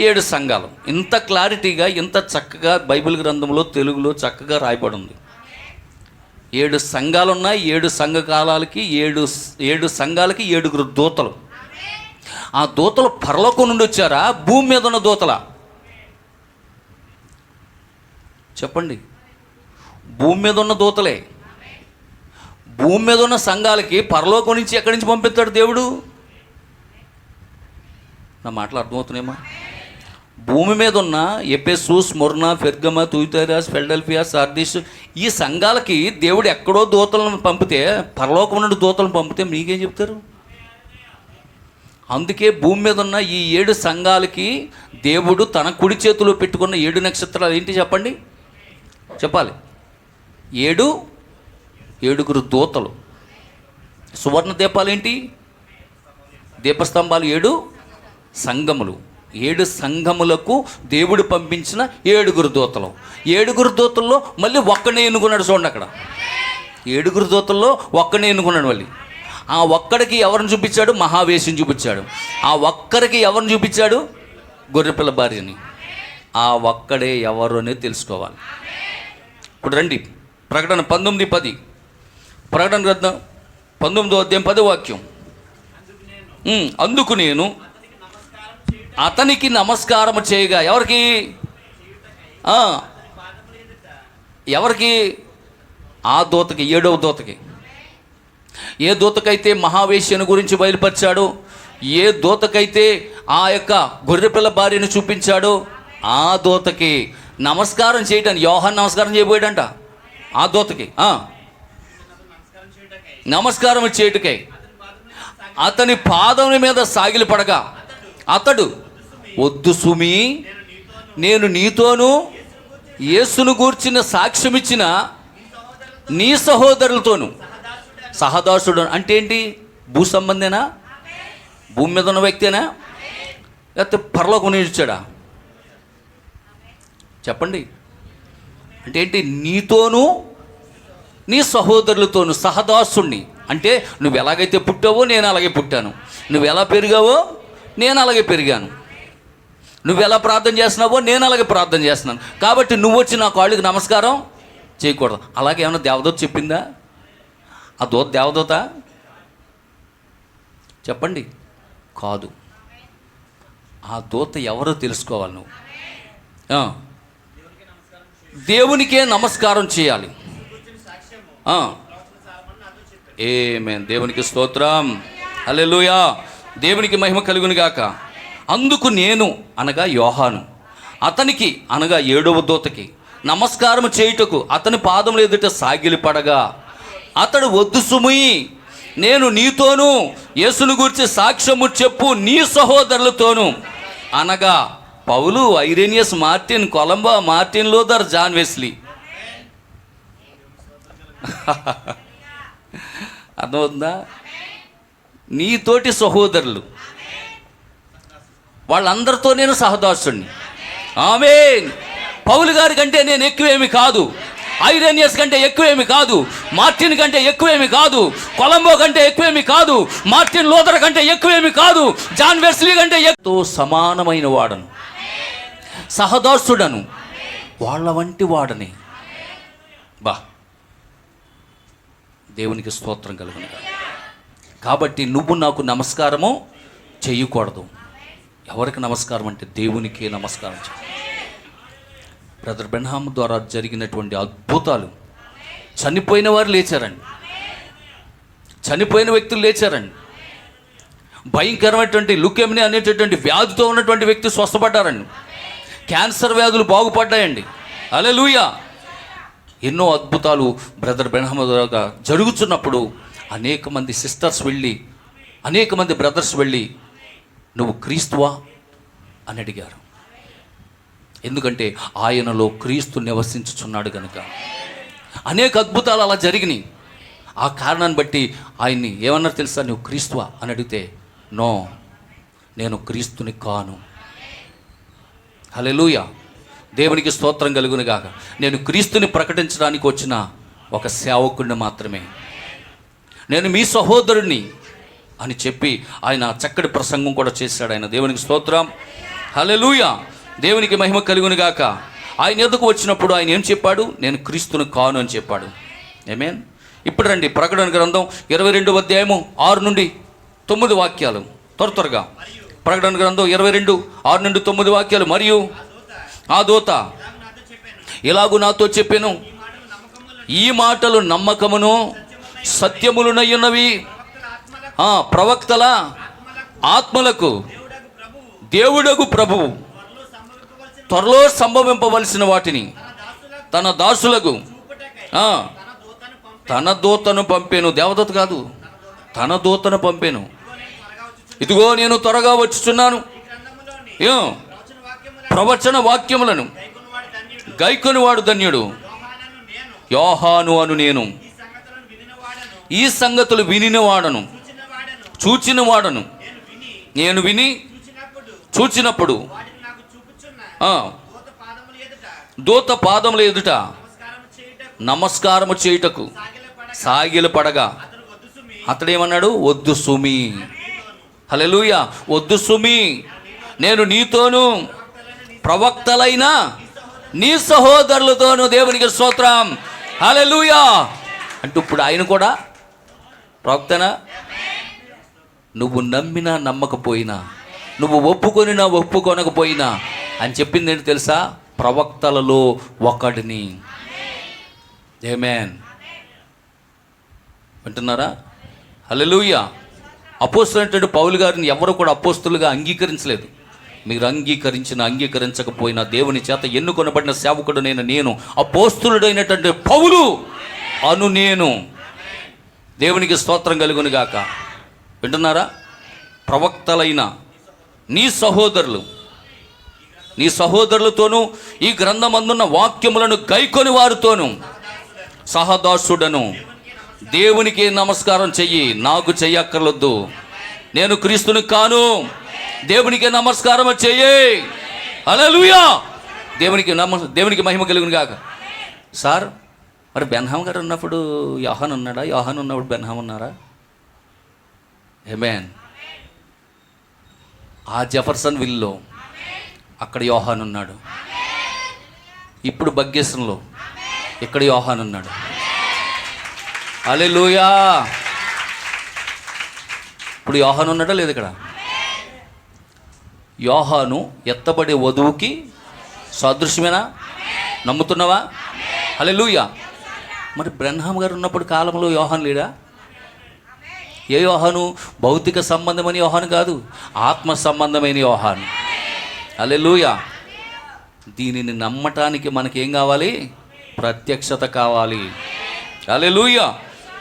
7 సంఘాలు. ఇంత క్లారిటీగా, ఇంత చక్కగా బైబిల్ గ్రంథంలో తెలుగులో చక్కగా రాయబడి ఉంది. 7 సంఘాలు ఉన్నాయి. 7 సంఘ కాలాలకి 7 సంఘాలకి 7 దూతలు. ఆ దూతలు పరలోకం నుండి వచ్చారా, భూమి మీద ఉన్న దూతలా? చెప్పండి. భూమి మీద ఉన్న దూతలే. భూమి మీద ఉన్న సంఘాలకి పరలోకం నుంచి ఎక్కడి నుంచి పంపిస్తాడు దేవుడు? నా మాటలు అర్థమవుతున్నాయమ్మా? భూమి మీద ఉన్న ఎఫెసు, స్ముర్నా, పెర్గమ, తుయితైరా, ఫిలడెల్ఫియా, సార్దీస్, ఈ సంఘాలకి దేవుడు ఎక్కడో దూతలను పంపితే, పరలోకం నుండి దూతలను పంపితే మీకేం చెప్తారు? అందుకే భూమి మీద ఉన్న ఈ 7 సంఘాలకి దేవుడు తన కుడి చేతిలో పెట్టుకున్న 7 నక్షత్రాలు ఏంటి చెప్పండి? చెప్పాలి. 7 దూతలు. సువర్ణ దీపాలు ఏంటి? దీపస్తంభాలు 7 సంఘములు. 7 సంఘములకు దేవుడు పంపించిన 7 దూతలు. 7 దూతల్లో మళ్ళీ ఒక్కనే ఎన్నుకున్నాడు. చూడండి అక్కడ 7 దూతల్లో ఒక్కనే ఎన్నుకున్నాడు. మళ్ళీ ఆ ఒక్కడికి ఎవరిని చూపించాడు? మహావేశం చూపించాడు. ఆ ఒక్కరికి ఎవరిని చూపించాడు? గొర్రెపిల్ల భార్యని. ఆ ఒక్కడే ఎవరు అనేది తెలుసుకోవాలి. ఇప్పుడు రండి, ప్రకటన 19:10. ప్రకటన గ్రంథం 19వ అధ్యాయం 10వ వాక్యం. అందుకు నేను అతనికి నమస్కారం చేయగా. ఎవరికి? ఎవరికి? ఆ దూతకి, 7వ దూతకి. ఏ దూతకైతే మహావేశ్యను గురించి బయలుపరిచాడో, ఏ దూతకైతే ఆ యొక్క గొర్రెపిల్ల భార్యను చూపించాడో, ఆ దూతకి నమస్కారం చేయటానికి యోహాను నమస్కారం చేయబోయాడంట. ఆ దూతకి నమస్కారం చేయటకై అతని పాదముల మీద సాగిలి పడగా అతడు, వద్దు సుమి, నేను నీతోనూ యేసును గూర్చిన సాక్ష్యం ఇచ్చిన నీ సహోదరులతోనూ సహదాసుడు. అంటే ఏంటి? భూ సంబంధేనా? భూమి మీద ఉన్న వ్యక్తేనా? లేకపోతే పరలోకం నుంచి వచ్చాడా? చెప్పండి. అంటే ఏంటి? నీతోనూ నీ సహోదరులతోనూ సహదాసుణ్ణి. అంటే నువ్వు ఎలాగైతే పుట్టావో నేను అలాగే పుట్టాను, నువ్వు ఎలా పెరిగావో నేను అలాగే పెరిగాను, నువ్వు ఎలా ప్రార్థన చేస్తున్నావో నేను అలాగే ప్రార్థన చేస్తున్నాను, కాబట్టి నువ్వు వచ్చి నా కాళ్ళకి నమస్కారం చేయకూడదు. అలాగే ఏమన్నా దేవదూత చెప్పిందా? ఆ దూత దేవదూత? చెప్పండి. కాదు. ఆ దూత ఎవరో తెలుసుకోవాలి నువ్వు. దేవునికే నమస్కారం చేయాలి. ఆమేన్. దేవునికి స్తోత్రం. హల్లెలూయా. దేవునికి మహిమ కలుగును గాక. అందుకు నేను అనగా యోహాను అతనికి అనగా 7వ దూతకి నమస్కారం చేయుటకు అతని పాదముల ఎదుట సాగిలి పడగా అతడు, వద్దు సుమి, నేను నీతోనూ యేసును గురించి సాక్ష్యము చెప్పు నీ సహోదరులతోనూ, అనగా పౌలు, Irenaeus, Martin, Columba, Martin Luther, John Wesley. అర్థమవుతుందా? నీతోటి సహోదరులు, వాళ్ళందరితో నేను సహదాసుడిని. ఆమేన్. పౌలు గారి కంటే నేను ఎక్కువేమి కాదు, ఐరేనియస్ కంటే ఎక్కువేమి కాదు, మార్టిన్ కంటే ఎక్కువేమి కాదు, కొలంబో కంటే ఎక్కువేమి కాదు, మార్టిన్ లూథర్ కంటే ఎక్కువేమి కాదు, జాన్ వెస్లీ కంటే ఎక్కువ సమానమైన వాడను, సహదాసుడను, వాళ్ళ వంటి వాడని. బా, దేవునికి స్తోత్రం కలుగును. కాబట్టి నువ్వు నాకు నమస్కారము చేయకూడదు. ఎవరికి నమస్కారం అంటే దేవునికే నమస్కారం చేయాలి. బ్రదర్ బ్రెన్హామ్ ద్వారా జరిగినటువంటి అద్భుతాలు, చనిపోయిన వారు లేచారండి, చనిపోయిన వ్యక్తులు లేచారండి, భయంకరమైనటువంటి లుకేమియా అనేటటువంటి వ్యాధితో ఉన్నటువంటి వ్యక్తి స్వస్థపడ్డారండి, క్యాన్సర్ వ్యాధులు బాగుపడ్డాయండి. హల్లెలూయా. ఎన్నో అద్భుతాలు బ్రదర్ బ్రెన్హామ్ ద్వారా జరుగుతున్నప్పుడు అనేక మంది సిస్టర్స్ వెళ్ళి, అనేక మంది బ్రదర్స్ వెళ్ళి, నువ్వు క్రీస్తువా అని అడిగారు. ఎందుకంటే ఆయనలో క్రీస్తు నివసించుచున్నాడు కనుక. అనేక అద్భుతాలు అలా జరిగినాయి. ఆ కారణాన్ని బట్టి ఆయన్ని ఏమన్నారు తెలుసా? నువ్వు క్రీస్తువా అని అడిగితే, నో, నేను క్రీస్తుని కాను. హల్లెలూయా. దేవునికి స్తోత్రం కలుగును గాక. నేను క్రీస్తుని ప్రకటించడానికి వచ్చిన ఒక సేవకుడిని మాత్రమే, నేను మీ సహోదరుణ్ణి అని చెప్పి ఆయన చక్కటి ప్రసంగం కూడా చేశాడు ఆయన. దేవునికి స్తోత్రం. హల్లెలూయా. దేవునికి మహిమ కలుగును గాక. ఆయన ఎదుకు వచ్చినప్పుడు ఆయన ఏం చెప్పాడు? నేను క్రీస్తుని కాను అని చెప్పాడు. ఆమేన్. ఇప్పుడు రండి, ప్రకటన గ్రంథం 22వ అధ్యాయము 6 నుండి 9 వాక్యాలు త్వరగా. ప్రకటన గ్రంథం 22, 6 నుండి 9 వాక్యాలు. మరియు ఆ దూత ఇలాగు నాతో చెప్పెను, ఈ మాటలు నమ్మకమును సత్యములునయ్యున్నవి, ప్రవక్తల ఆత్మలకు దేవుడగు ప్రభువు త్వరలో సంభవింపవలసిన వాటిని తన దాసులకు తన దూతను పంపాను. దేవదూత కాదు, తన దూతను పంపాను. ఇదిగో నేను త్వరగా వచ్చుచున్నాను. ప్రవచన వాక్యములను గైకొనివాడు ధన్యుడు. యోహాను అను నేను ఈ సంగతులు వినినవాడను, చూచినవాడను. నేను విని చూచినప్పుడు దూత పాదముల ఎదుట నమస్కారము చేయుటకు సాగిల పడగా అతడేమన్నాడు? వద్దు సుమి. హల్లెలూయా. వద్దు సుమి, నేను నీతోనూ ప్రవక్తలైన నీ సహోదరులతోనూ. దేవునికి స్తోత్రం. హల్లెలూయా. అంటే ఇప్పుడు ఆయన కూడా ప్రవక్తనా? నువ్వు నమ్మినా నమ్మకపోయినా, నువ్వు ఒప్పుకొనినా ఒప్పుకొనకపోయినా అని చెప్పింది ఏంటి తెలుసా? ప్రవక్తలలో ఒకడిని. ఆమేన్. వింటున్నారా? హల్లెలూయా. అపోస్తులైనటువంటి పౌలు గారిని ఎవరు కూడా అపోస్తులుగా అంగీకరించలేదు. మీరు అంగీకరించకపోయినా దేవుని చేత ఎన్నుకొనబడిన సేవకుడునైన నేను, అపోస్తులుడైనటువంటి పౌలు అను నేను. దేవునికి స్తోత్రం కలుగును గాక. వింటున్నారా? ప్రవక్తలైన నీ సహోదరులతోనూ ఈ గ్రంథమందున్న వాక్యములను గైకొని వారితోనూ సహదాసుడను. దేవునికి నమస్కారం చెయ్యి, నాకు చెయ్యక్కర్లొద్దు. నేను క్రీస్తుని కాను, దేవునికి నమస్కారం చెయ్యి. హల్లెలూయా. దేవునికి మహిమ కలుగును గాక. సార్, మరి బెన్హామ్ గారు ఉన్నప్పుడు యోహాన్ ఉన్నాడా? యోహాన్ ఉన్నప్పుడు బెన్హామ్ ఉన్నారా? ఆమేన్. ఆ జెఫర్సన్ విల్లో అక్కడ యోహాన్ ఉన్నాడు. ఇప్పుడు బగ్గేసన్లో ఇక్కడ యోహాన్ ఉన్నాడు. హల్లెలూయా. ఇప్పుడు యోహాన్ ఉన్నాడా లేదు? ఇక్కడ యోహాను ఎత్తబడే వధువుకి సాదృశ్యమేనా? నమ్ముతున్నావా? హల్లెలూయా. మరి బ్రెన్హామ్ గారు ఉన్నప్పుడు కాలంలో యోహాన్ లేడా? ఏ యోహాను? భౌతిక సంబంధమైన యోహాను కాదు, ఆత్మ సంబంధమైన యోహాను. హల్లెలూయా. దీనిని నమ్మటానికి మనకేం కావాలి? ప్రత్యక్షత కావాలి. హల్లెలూయా.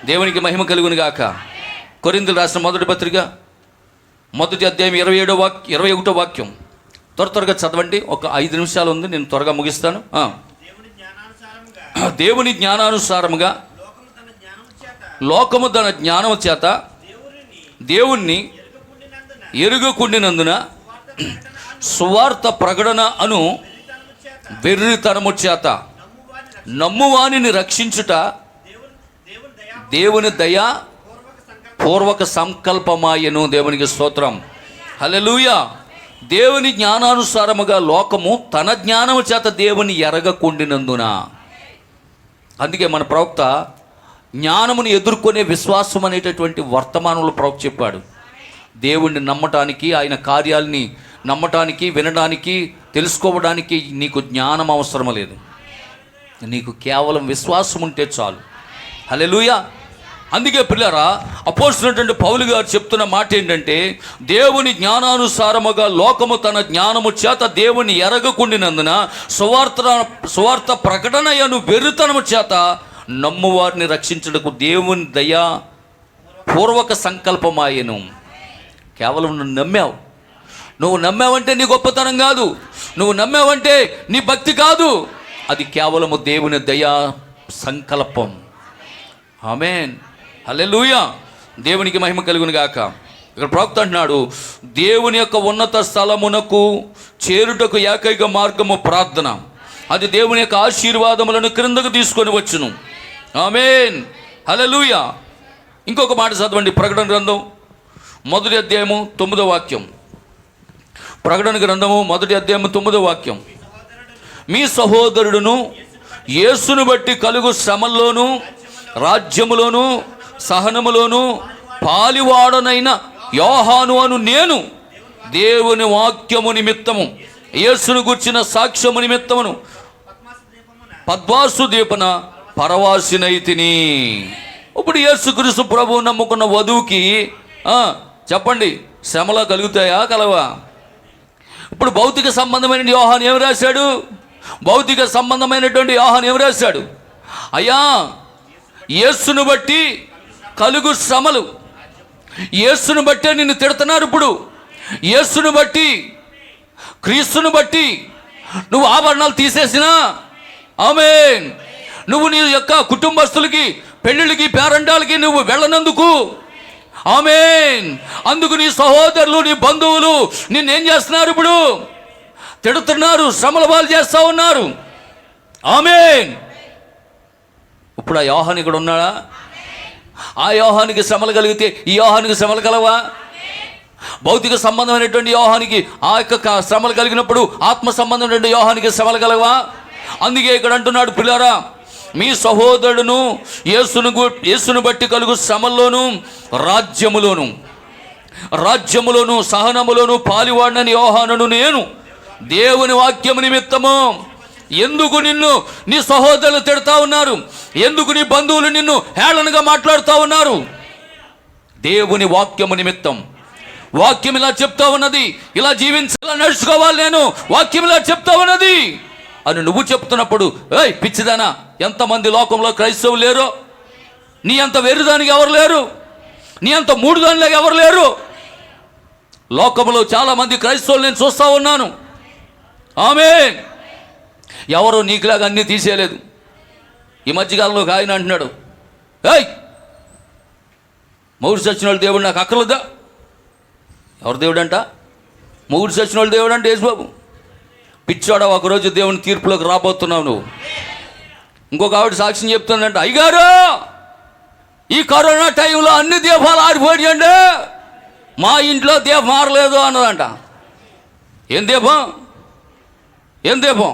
దేవునికి మహిమ కలుగును గాక. కొరింథీయులకు రాసిన మొదటి పత్రిక 1వ అధ్యాయం 21వ వాక్యం త్వరగా చదవండి. ఒక 5 నిమిషాలు ఉంది, నేను త్వరగా ముగిస్తాను. దేవుని జ్ఞానానుసారముగా లోకము తన జ్ఞానము చేత దేవుణ్ణి ఎరుగకుండినందున సువార్త ప్రకటన అను వెర్రితనము చేత నమ్మువానిని రక్షించుట దేవుని దయా పూర్వక సంకల్పమాయను. దేవునికి స్తోత్రం. హల్లెలూయా. దేవుని జ్ఞానానుసారముగా లోకము తన జ్ఞానము చేత దేవుని ఎరగకుండినందున. అందుకే మన ప్రవక్త జ్ఞానమును ఎదుర్కొనే విశ్వాసం అనేటటువంటి వర్తమానంలో ప్రవక్త చెప్పాడు. దేవుణ్ణి నమ్మటానికి, ఆయన కార్యాలని నమ్మటానికి, వినడానికి, తెలుసుకోవడానికి నీకు జ్ఞానం అవసరం లేదు. నీకు కేవలం విశ్వాసం ఉంటే చాలు. హల్లెలూయా. అందుకే పిల్లరా, అపోస్తలుడైనటువంటి పౌలు గారు చెప్తున్న మాట ఏంటంటే, దేవుని జ్ఞానానుసారముగా లోకము తన జ్ఞానము చేత దేవుని ఎరగకుండినందున సువార్త ప్రకటనయను వెర్రితనము చేత నమ్మువారిని రక్షించుటకు దేవుని దయా పూర్వక సంకల్పమాయను. కేవలం నువ్వు నమ్మావంటే నీ గొప్పతనం కాదు, నువ్వు నమ్మావంటే నీ భక్తి కాదు, అది కేవలము దేవుని దయా సంకల్పం. ఆమేన్. హల్లెలూయా. దేవునికి మహిమ కలుగును గాక. ఇక్కడ ప్రవక్త అంటున్నాడు, దేవుని యొక్క ఉన్నత స్థలమునకు చేరుటకు ఏకైక మార్గము ప్రార్థన. అది దేవుని యొక్క ఆశీర్వాదములను క్రిందకు తీసుకొని వచ్చును. ఆమేన్. హల్లెలూయా. ఇంకొక మాట చదవండి. ప్రకటన గ్రంథం 1వ అధ్యాయము 9వ వాక్యం. ప్రకటన గ్రంథము 1వ అధ్యాయము 9వ వాక్యం. మీ సహోదరుడును యేసును బట్టి కలుగు శ్రమల్లోను రాజ్యములోను సహనములోను పాలివాడనైన యోహాను అను నేను దేవుని వాక్యము నిమిత్తము యేసును గుర్చిన సాక్ష్యము నిమిత్తమును పద్మాసు దీపన పరవాసినైతిని. ఇప్పుడు యేసుక్రీస్తు ప్రభువు నమ్ముకున్న వధువుకి చెప్పండి, శ్రమలా కలుగుతాయా? కలవా? ఇప్పుడు భౌతిక సంబంధమైన యోహాను ఏమి రాశాడు? భౌతిక సంబంధమైనటువంటి యోహాను ఏమి రాశాడు? అయ్యా, యేసును బట్టి కలుగు శ్రమలు, యేసును బట్టే నిన్ను తిడుతున్నారు. ఇప్పుడు యేసును బట్టి, క్రీస్తును బట్టి నువ్వు ఆభరణాలు తీసేసినా, ఆమేన్, నువ్వు నీ యొక్క కుటుంబస్తులకి పెళ్ళిళ్ళకి పేరంటాలకి నువ్వు వెళ్ళనందుకు, ఆమేన్, అందుకు నీ సహోదరులు నీ బంధువులు నిన్నేం చేస్తున్నారు? ఇప్పుడు తిడుతున్నారు, శ్రమల పాలు చేస్తూ ఉన్నారు. ఆమేన్. ఇప్పుడు ఆ యోహాను ఇక్కడ ఉన్నాడా? ఆ యోహానికి శ్రమలు కలిగితే ఈ యోహానికి శ్రమలు కలవా? భౌతిక సంబంధమైనటువంటి యోహానికి ఆ యొక్క శ్రమలు కలిగినప్పుడు ఆత్మ సంబంధమైనటువంటి యోహానికి శ్రమలు కలవా? అందుకే ఇక్కడ అంటున్నాడు, పిల్లారా, మీ సహోదరుడును యేసును బట్టి కలుగు శ్రమల్లోను రాజ్యములోను సహనములోను పాలివాడినని యోహానును నేను దేవుని వాక్యము నిమిత్తము. ఎందుకు నిన్ను నీ సహోదరులు తిడతా ఉన్నారు? ఎందుకు నీ బంధువులు నిన్ను హేళనగా మాట్లాడుతూ ఉన్నారు? దేవుని వాక్యము నిమిత్తం. వాక్యం ఇలా చెప్తా ఉన్నది, ఇలా జీవించాలా, నడుచుకోవాలి, నేను వాక్యం ఇలా చెప్తా ఉన్నది అని నువ్వు చెప్తున్నప్పుడు, ఏయ్ పిచ్చిదానా, ఎంతమంది లోకంలో క్రైస్తవులు లేరు? నీ అంత వెర్రిదానికి ఎవరు లేరు? నీ అంత మూడుదానిలాగా ఎవరు లేరు? లోకంలో చాలామంది క్రైస్తవులు నేను చూస్తూ ఉన్నాను. ఆమేన్. ఎవరు నీకులాగా అన్నీ తీసేయలేదు. ఈ మధ్యకాలంలో ఒక ఆయన అంటున్నాడు, ఏయ్ మొగుడు చచ్చిన వాళ్ళు దేవుడు నాకు అక్కర్లేదా? ఎవరు దేవుడు అంట? మొగుడు చచ్చిన వాళ్ళు దేవుడు అంటే యేసుబాబు. పిచ్చాడా, ఒకరోజు దేవుని తీర్పులోకి రాబోతున్నావు నువ్వు. ఇంకొక ఆవిడ సాక్ష్యం చెప్తుందంట, అయ్యగారు ఈ కరోనా టైంలో అన్ని దీపాలు ఆరిపోయాయండి, మా ఇంట్లో దీపం మారలేదు అన్నదంట. ఏం దీపం? ఏం దీపం?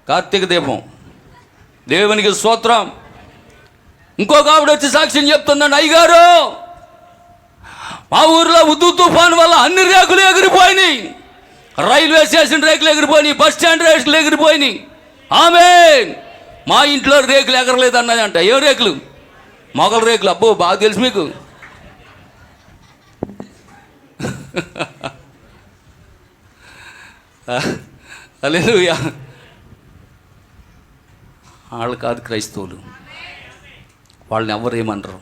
కార్తీక దీపం. దేవునికి స్తోత్రం. ఇంకొక ఆవిడ వచ్చి సాక్ష్యం చెప్తుందండి, అయ్యగారు మా ఊరిలో ఉద్దు తుఫాను వల్ల అన్ని రేకులు ఎగిరిపోయినాయి, రైల్వే స్టేషన్ రేకులు ఎగిరిపోయినాయి, బస్ స్టాండ్ రేకులు ఎగిరిపోయినాయి. ఆమేన్. మా ఇంట్లో రేకులు ఎగరలేదు అన్నదంట. ఏం రేకులు? మొగల రేకులు. అబ్బో, బాగా తెలుసు మీకు. హల్లెలూయా. వాళ్ళు కాదు క్రైస్తవులు, వాళ్ళని ఎవరు ఏమనరు.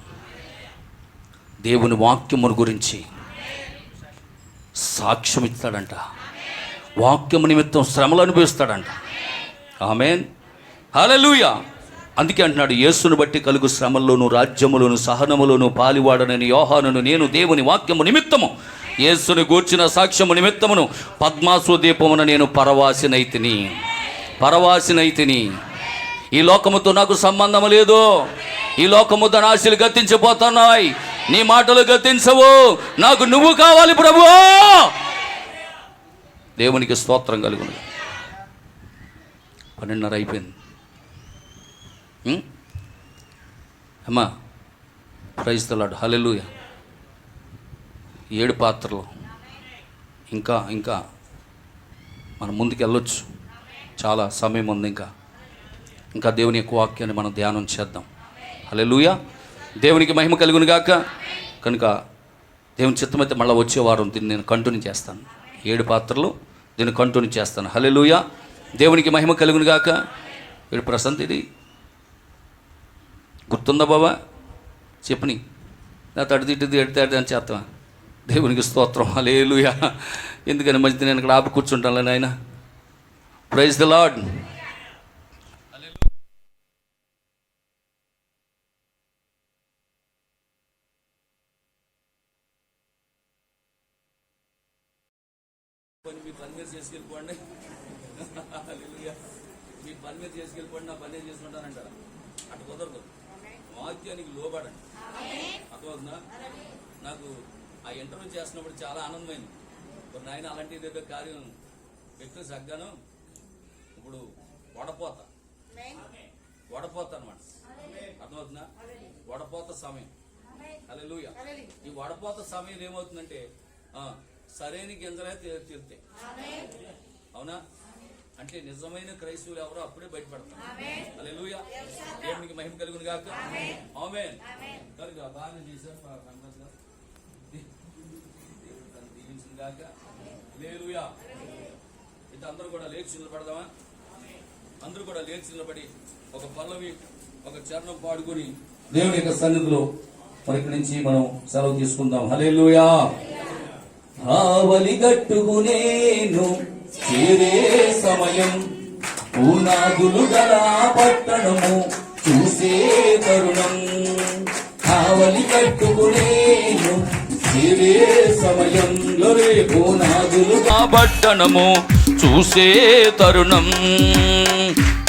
దేవుని వాక్యమును గురించి సాక్ష్యం ఇస్తాడంట, వాక్యము నిమిత్తం శ్రమలు అనుభవిస్తాడంట. ఆమేన్. హల్లెలూయా. అందుకే అంటున్నాడు, యేసును బట్టి కలుగు శ్రమల్లోను రాజ్యములోను సహనములోను పాలివాడనని యోహానును నేను దేవుని వాక్యము నిమిత్తము యేసును గూర్చిన సాక్ష్యము నిమిత్తమును పద్మాసు దీపమున నేను పరవాసినైతిని. ఈ లోకముతో నాకు సంబంధం లేదు. ఈ లోకము తన ఆశలు గతించిపోతున్నాయి, నీ మాటలు గతించవు. నాకు నువ్వు కావాలి ప్రభు. దేవునికి స్తోత్రం కలుగును. 12:30 అయిపోయింది. అమ్మా ప్రైజ్ ది లార్డ్. హల్లెలూయా. 7 పాత్రలు ఇంకా మనం ముందుకు వెళ్ళొచ్చు. చాలా సమయం ఉంది. ఇంకా దేవుని యొక్క వాక్యాన్ని మనం ధ్యానం చేద్దాం. హల్లెలూయా. దేవునికి మహిమ కలుగును గాక. కనుక దేవుని చిత్తమైతే మళ్ళీ వచ్చే వారం దీన్ని నేను కంటిన్యూ చేస్తాను. 7 పాత్రలు దీన్ని కంటిన్యూ చేస్తాను. హల్లెలూయా. దేవునికి మహిమ కలుగును గాక. వీడు ప్రశాంత్, ఇది గుర్తుందా బాబా? చెప్పని నా తడిదిడ్డిది ఎడితే అని చేస్తావా? దేవునికి స్తోత్రం. హల్లెలూయా. ఎందుకని మంచిది, నేను ఇక్కడ ఆపి కూర్చుంటాను నాయన. Praise the lord. మీ పని మీద చేసుకెళ్ళిపోండి. మీ పని మీద చేసుకెళ్ళిపోండి, నా పని చేసుకుంటానంటారా? అటు కుదరదు. వాక్యానికి లోబడండి. అర్థమవుతుందా? నాకు ఆ ఇంటర్వ్యూ చేస్తున్నప్పుడు చాలా ఆనందమైంది. ఇప్పుడు నాయన అలాంటిది ఏదో కార్యం వ్యక్తి సగ్గాను. ఇప్పుడు వడపోత అనమాట. అర్థమవుతుందా? వడపోత సమయం. హల్లెలూయా. ఈ వడపోత సమయం ఏమవుతుందంటే సరైన గింజలే తీరుతాయి. అవునా? అంటే నిజమైన క్రైస్తవులు ఎవరో అప్పుడే బయటపడతారు. హల్లెలూయా. దేవునికి మహిమ కలుగును గాక. ఆమేన్. కనుక బాగా చేశారు దీవించిన గాక. హల్లెలూయా. ఇది అందరూ కూడా లేచి నిలబడదామా? అందరూ కూడా లేచి నిలబడి ఒక పల్లవి, ఒక చరణం పాడుకొని దేవుని యొక్క సన్నిధిలో మరి ఇక్కడి నుంచి మనం సెలవు తీసుకుందాం. హల్లెలూయా. ఆవలి గట్టుకు నేను చేరే సమయం, పూనాదులు గల పట్టణము చూసే తరుణం. ఆవలి గట్టుకు నేను చేరే సమయంలో పూనాదులు గల పట్టణము చూసే తరుణం.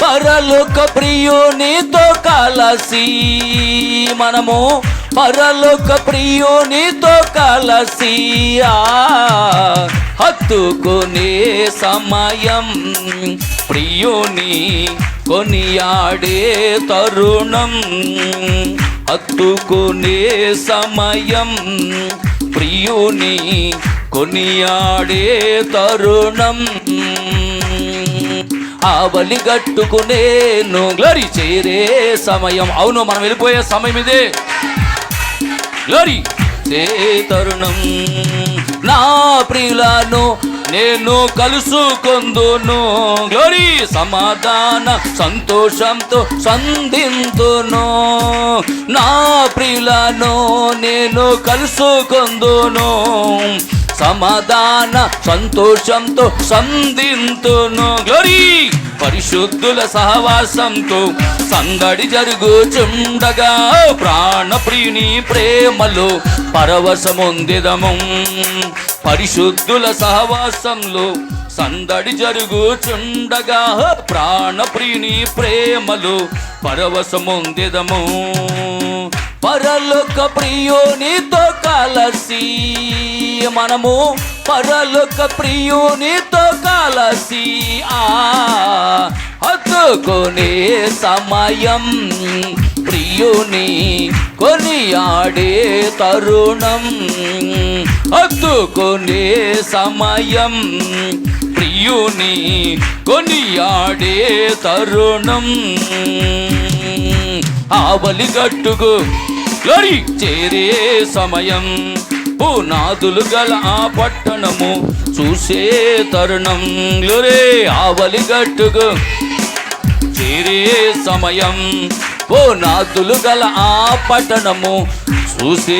పరలోక ప్రియునితో కలసి మనము, పరలోక ప్రియునితో కలసి హత్తుకునే సమయం, ప్రియుని కొనియాడే తరుణం. హత్తుకునే సమయం, ప్రియుని కొనియాడే తరుణం. ఆవలి గట్టుకు నేను గ్లోరీ చేరే సమయం. అవును, మనం వెళ్ళిపోయే సమయం ఇదే. గ్లోరీ తరుణం. నా ప్రియులను నేను కలుసుకొందును, గ్లోరీ సమాధాన సంతోషంతో సంధింతును. నా ప్రియులను నేను కలుసుకొందును, సమాధాన సంతోషంతో సంధింతును. గ్లోరీ పరిశుద్ధుల సహవాసంతో సందడి జరుగుచుండగా ప్రాణప్రియుని ప్రేమలో పరవశముందెదము. పరిశుద్ధుల సహవాసంలో సందడి జరుగుచుండగా ప్రాణప్రియుని ప్రేమలో పరవశముందెదము. పరలోక ప్రియునితో కలసి మనము, పరలోక ప్రియునితో కలసి హత్తుకునే సమయం, ప్రియుని కొనియాడే తరుణం. హత్తుకునే సమయం, ప్రియుని కొనియాడే తరుణం. ఆవలి గట్టుకు గ్లోరీ చేరే సమయం, పునాదులు గల ఆ పట్టణము చూసే తరుణం. గ్లోరీ ఆవలి గట్టుకు చేరే సమయం, పునాదులు గల ఆ పట్టణము చూసే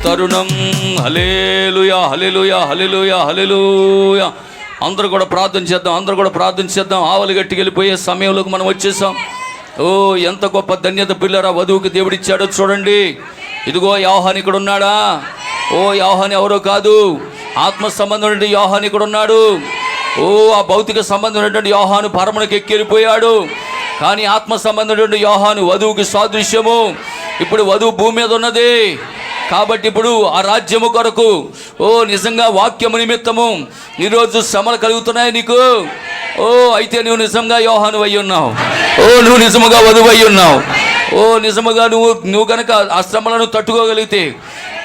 తరుణం. హల్లెలూయా హల్లెలూయా హల్లెలూయా హల్లెలూయా. అందరూ కూడా ప్రార్థన చేద్దాం, అందరూ కూడా ప్రార్థన చేద్దాం. ఆవలి గట్టుకు వెళ్ళిపోయే సమయంలోకి మనం వచ్చేసాం. ఓ ఎంత గొప్ప ధన్యత పిల్లరా వధువుకి దేవుడిచ్చాడో చూడండి. ఇదిగో యోహాను ఇక్కడ ఉన్నాడా? ఓ యోహాను ఎవరో కాదు, ఆత్మ సంబంధం యోహాను ఇక్కడ ఉన్నాడు. ఓ ఆ భౌతిక సంబంధం యోహాను పరమునకు ఎక్కిరిపోయాడు. కానీ ఆత్మ సంబంధం యోహాను వధువుకి సాదృశ్యము. ఇప్పుడు వధువు భూమి మీద ఉన్నది కాబట్టి ఇప్పుడు ఆ రాజ్యము కొరకు ఓ నిజంగా వాక్యము నిమిత్తము ఈరోజు శ్రమలు కలుగుతున్నాయి నీకు. ఓ అయితే నువ్వు నిజంగా యోహాను అయి ఉన్నావు. ఓ నువ్వు నిజముగా వధువు అయి ఉన్నావు. ఓ నిజముగా నువ్వు కనుక ఆ శ్రమలను తట్టుకోగలిగితే,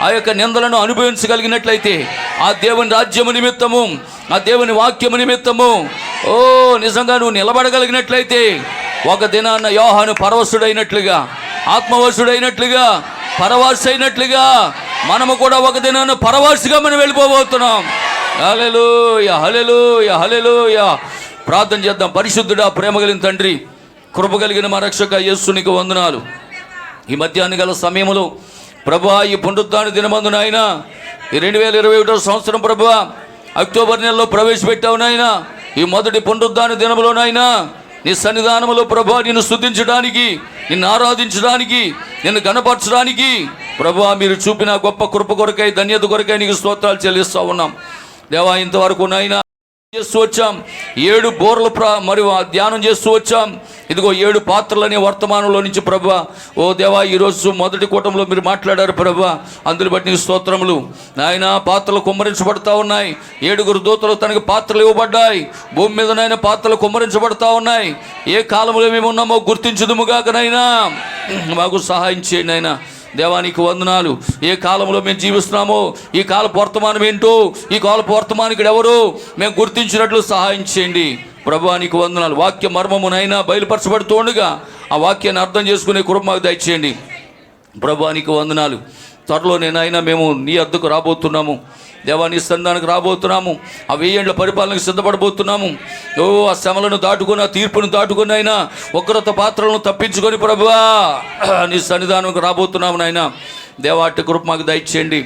ఆ యొక్క నిందలను అనుభవించగలిగినట్లయితే, ఆ దేవుని రాజ్యము నిమిత్తము, ఆ దేవుని వాక్యము నిమిత్తము ఓ నిజంగా నువ్వు నిలబడగలిగినట్లయితే, ఒక దినాన్న యోహాను పరవశుడైనట్లుగా, ఆత్మవశుడైనట్లుగా, పరవాసైనట్లుగా మనము కూడా ఒక దినాన్న పరవాసిగా మనం వెళ్ళిపోబోతున్నాం. హల్లెలూయా హల్లెలూయా హల్లెలూయా. ప్రార్థన చేద్దాం. పరిశుద్ధుడా, ప్రేమ కలిగిన తండ్రి, కృప కలిగిన మా రక్షక యేసు నీకు వందనాలు. ఈ మధ్యాహ్న గల సమయంలో ప్రభువా, ఈ పునరుత్థాన దినమందు నాయన, ఈ 2021 సంవత్సరం ప్రభువా అక్టోబర్ నెలలో ప్రవేశపెట్టావు నాయన. ఈ మొదటి పునరుత్థాన దినములో నాయన నీ సన్నిధానములో ప్రభువా నిన్ను స్తుతించడానికి, నిన్ను ఆరాధించడానికి, నిన్ను గణపరచడానికి ప్రభువా మీరు చూపిన గొప్ప కృప కొరకై, ధన్యత కొరకై నీకు స్తోత్రాలు చెల్లిస్తూ ఉన్నాం దేవా. ఇంతవరకు నాయన చేస్తూ వచ్చాం, 7 బోర్లు మరియు ధ్యానం చేస్తూ వచ్చాం. ఇదిగో 7 పాత్రలనే వర్తమానంలో నుంచి ప్రభువా ఓ దేవా ఈరోజు మొదటి కూటంలో మీరు మాట్లాడారు ప్రభువా. అందుని బట్టి నీకు స్తోత్రములు నాయన. పాత్రలు కుమ్మరించబడతా ఉన్నాయి. 7 దూతలు తనకు పాత్రలు ఇవ్వబడ్డాయి. భూమి మీద నాయన పాత్రలు కుమ్మరించబడతా ఉన్నాయి. ఏ కాలంలో మేము ఉన్నామో గుర్తించుదుముగాకనైనా మాకు సహాయం చేయండి నాయన. దేవానికి వందనాలు. ఏ కాలంలో మేము జీవిస్తున్నామో, ఈ కాలపు వర్తమానం ఏంటో, ఈ కాలపు వర్తమానికుడు ఎవరు మేము గుర్తించినట్లు సహాయం చేయండి ప్రభువానికి వందనాలు. వాక్య మర్మమునైనా బయలుపరచబడుతుండగా ఆ వాక్యాన్ని అర్థం చేసుకునే కృప మాకు దయచేయండి ప్రభువానికి వందనాలు. త్వరలో నేనైనా మేము నీ అద్దకు రాబోతున్నాము దేవా, నీ సన్నిధానానికి రాబోతున్నాము. ఆ 1000 ఏళ్ల పరిపాలనకు సిద్ధపడబోతున్నాము. ఓ ఆ శ్రమలను దాటుకొని, ఆ తీర్పును దాటుకొని అయినా ఒక్కరొత్త పాత్రలను తప్పించుకొని ప్రభువా నీ సన్నిధానానికి రాబోతున్నాము నాయన. దేవా అట్టి కృప మాకు దయచేయండి.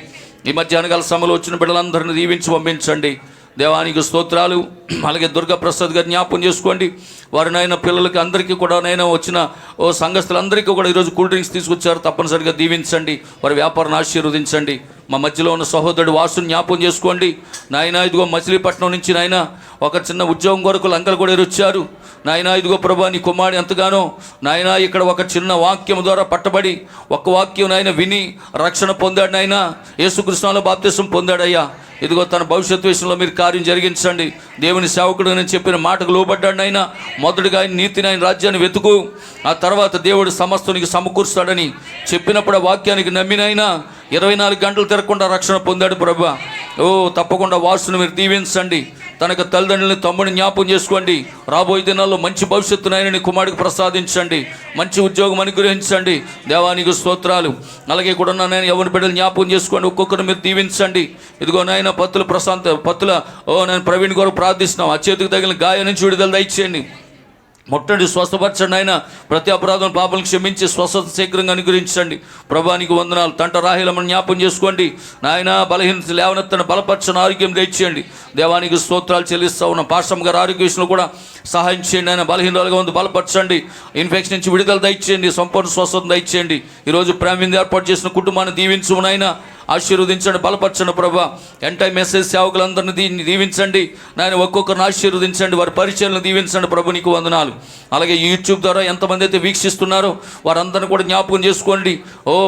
ఈ మధ్యాహ్న కాల సమయంలో వచ్చిన బిడ్డలందరినీ దీవించి పంపించండి దేవానికి స్తోత్రాలు. అలాగే దుర్గాప్రసాద్ గారు జ్ఞాపకం చేసుకోండి. వారినైనా పిల్లలకి అందరికీ కూడా నైనా వచ్చిన ఓ సంఘస్థులందరికీ కూడా ఈరోజు కూల్ డ్రింక్స్ తీసుకొచ్చారు. తప్పనిసరిగా దీవించండి, వారి వ్యాపారాన్ని ఆశీర్వదించండి. మా మధ్యలో ఉన్న సహోదరుడు వాసుని జ్ఞాపకం చేసుకోండి నాయన. ఇదిగో మచిలీపట్నం నుంచి నాయన ఒక చిన్న ఉద్యోగం కొరకు లంకలు కూడా వచ్చారు నాయన. ఇదిగో ప్రభా నీ కుమారుడు ఎంతగానో నాయన ఇక్కడ ఒక చిన్న వాక్యం ద్వారా పట్టబడి ఒక్క వాక్యం నాయన విని రక్షణ పొందాడు నాయన. యేసుకృష్ణలో బాప్తిసం పొందాడయ్యా. ఇదిగో తన భవిష్యత్తు విషయంలో మీరు కార్యం జరిగించండి. దేవుని సేవకుడు నేను చెప్పిన మాటకు లోబడ్డాడు నాయన. మొదటిగా ఆయన నీతిని, ఆయన రాజ్యాన్ని వెతుకు, ఆ తర్వాత దేవుడు సమస్తానికి సమకూరుస్తాడని చెప్పినప్పుడు ఆ వాక్యానికి నమ్మినైనా 24 గంటలు తిరగకుండా రక్షణ పొందాడు ప్రభువా. ఓ తప్పకుండా వాసును మీరు దీవించండి. తనకు తల్లిదండ్రులని తమ్ముడిని జ్ఞాపకం చేసుకోండి. రాబోయే దినాల్లో మంచి భవిష్యత్తును ఆయన నీ కుమారుడికి ప్రసాదించండి. మంచి ఉద్యోగం అనుగ్రహించండి. దేవానికి స్తోత్రాలు. అలాగే కూడా నేను ఎవరి బిడ్డలు జ్ఞాపకం చేసుకోండి. ఒక్కొక్కరు మీరు దీవించండి. ఇదిగో నాయన పత్తుల నేను ప్రవీణ్ గారు ప్రార్థిస్తున్నాం. ఆ చేతికి తగిలిన గాయం నుంచి విడుదల దయచేయండి. మొట్టండి స్వస్థపరచండి. ఆయన ప్రతి అపరాధం పాపలను క్షమించి స్వస్థత శీఘ్రంగా అనుగ్రహించండి. ప్రభానికి వందనాలు. తంట రాహిలమని జ్ఞాపం చేసుకోండి. నాయన బలహీనత లేవనెత్తని బలపరచని ఆరోగ్యం దయచేయండి. దేవానికి స్తోత్రాలు చెల్లిస్తా ఉన్నాం. పాశ్రమ గారు ఆరోగ్య విషయంలో కూడా సహాయం చేయండి. ఆయన బలహీనలుగా ఉంది బలపరచండి. ఇన్ఫెక్షన్ నుంచి విడుదల దయచేయండి. సంపూర్ణ స్వస్థత దయచేయండి. ఈరోజు ప్రేమింది ఏర్పాటు చేసిన కుటుంబాన్ని దీవించు నాయన. ఆశీర్వదించండి, బలపరచండి ప్రభా. ఎంటై మెసేజ్ సేవకులందరినీ దీవించండి నాయన. ఒక్కొక్కరిని ఆశీర్వదించండి. వారి పరిచయాలను దీవించండి ప్రభు. నీకు వందనాలు. అలాగే యూట్యూబ్ ద్వారా ఎంతమంది అయితే వీక్షిస్తున్నారో వారందరిని కూడా జ్ఞాపకం చేసుకోండి.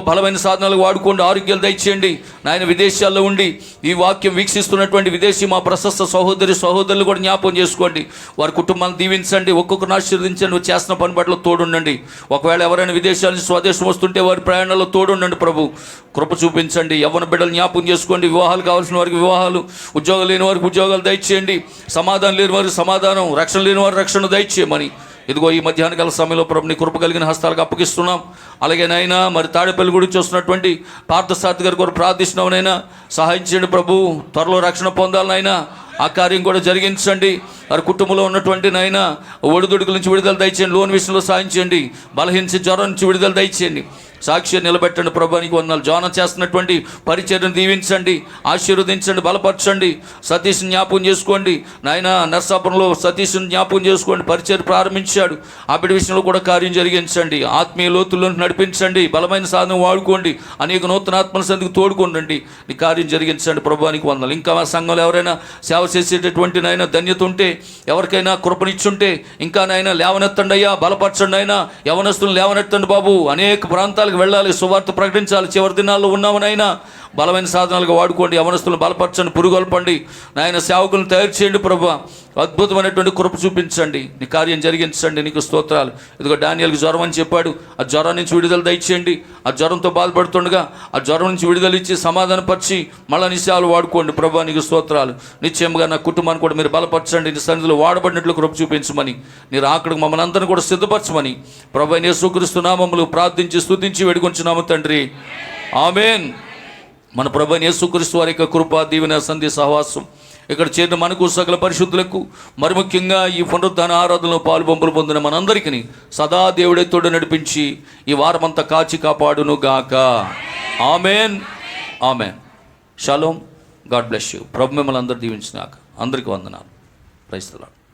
బలమైన సాధనాలు వాడుకోండి. ఆరోగ్యాలు దయచేయండి నాయన. విదేశాల్లో ఉండి ఈ వాక్యం వీక్షిస్తున్నటువంటి విదేశీ మా ప్రశస్త సహోదరులు కూడా జ్ఞాపకం చేసుకోండి. వారి కుటుంబాలను దీవించండి. ఒక్కొక్కరిని ఆశీర్వదించండి. చేస్తున్న పని బట్టలు తోడుండండి. ఒకవేళ ఎవరైనా విదేశాల నుంచి స్వదేశం వస్తుంటే వారి ప్రయాణాల్లో తోడుండండి ప్రభు. కృప చూపించండి. యవ్వన బిడ్డలు జ్ఞాపకం చేసుకోండి. వివాహాలు కావాల్సిన వారికి వివాహాలు, ఉద్యోగాలు లేని వారికి ఉద్యోగాలు దయచేయండి. సమాధానం లేని వారికి సమాధానం, రక్షణ లేని వారికి రక్షణ దయచేయమని ఇదిగో ఈ మధ్యాహ్న కాల సమయంలో ప్రభు నీ కృప కలిగిన హస్తాలకు అప్పగిస్తున్నాం. అలాగే నైనా మరి తాడేపల్లి గురించి వస్తున్నటువంటి పార్థసారథి గారి కొరకు ప్రార్థిస్తున్నాం. సహాయం చేయండి ప్రభు. త్వరలో రక్షణ పొందాలనైనా ఆ కార్యం కూడా జరిగించండి. వారి కుటుంబంలో ఉన్నటువంటి నాయన ఒడిదుడుకుల నుంచి విడుదల దయచేయండి. లోన్ విషయంలో సాయం చేయండి. బలహీన జ్వరం నుంచి విడుదల దయచేయండి. సాక్షి నిలబెట్టండి ప్రభానికి వందనాలు. జాన చేస్తున్నటువంటి పరిచర్యను దీవించండి, ఆశీర్వదించండి, బలపరచండి. సతీష్ని జ్ఞాపకం చేసుకోండి నాయన. నర్సాపురంలో సతీష్ని జ్ఞాపకం చేసుకోండి. పరిచర్య ప్రారంభించాడు. ఆ బిడ్డ విషయంలో కూడా కార్యం జరిగించండి. ఆత్మీయ లోతుల్లో నడిపించండి. బలమైన సాధనం వాడుకోండి. అనేక నూతన ఆత్మల సందికి తోడుకోండి. నీ కార్యం జరిగించండి ప్రభానికి వందనాలు. ఇంకా మా సంఘంలో ఎవరైనా సేవ చేసేటటువంటి నాయన ధన్యత ఉంటే, ఎవరికైనా కృపనిచ్చుంటే ఇంకా నాయన లేవనెత్తండి అయ్యా, బలపరచండి అయినా. యవనస్తులను లేవనెత్తండి బాబు. అనేక ప్రాంతాలకు వెళ్ళాలి, సువార్త ప్రకటించాలి. చివరి దినాల్లో ఉన్నామనైనా బలమైన సాధనాలుగా వాడుకోండి. యవనస్తులను బలపరచండి, పురుగొల్పండి నాయన. సేవకులను తయారు చేయండి ప్రభు. అద్భుతమైనటువంటి కృప చూపించండి. నీ కార్యం జరిగించండి. నీకు స్తోత్రాలు. ఇదిగో డానియల్కి జ్వరం అని చెప్పాడు. ఆ జ్వరం నుంచి విడుదల దయచేయండి. ఆ జ్వరంతో బాధపడుతుండగా ఆ జ్వరం నుంచి విడుదల ఇచ్చి సమాధానపరిచి మళ్ళీ నీ సేవలు వాడుకోండి ప్రభు. నీకు స్తోత్రాలు. నిశ్చయంగా నా కుటుంబాన్ని కూడా మీరు బలపరచండి. నీ సన్నిధిలో వాడబడినట్లు కృప చూపించమని, మీరు అక్కడికి మమ్మల్ని అందరినీ కూడా సిద్ధపరచమని ప్రభు యేసుక్రీస్తు నామములో ప్రార్థించి స్తుతించి వేడుకొంచున్నాము తండ్రి. ఆమేన్. మన ప్రభు యేసుక్రీస్తు వారి యొక్క కృప, దీవెన, సంధి, సహవాసం ఇక్కడ చేరిన మనకు, సకల పరిశుద్ధులకు, మరి ముఖ్యంగా ఈ పునరుద్ధాన ఆరాధనలో పాలుపంపులు పొందిన మనందరికీ సదా దేవుడే తోడు నడిపించి ఈ వారమంతా కాచి కాపాడును గాక. ఆమేన్, ఆమేన్. షాలోమ్. God bless you. ప్రభు మిమ్మల్ని అందరూ దీవించినాక అందరికీ వందనాలు. Praise the lord.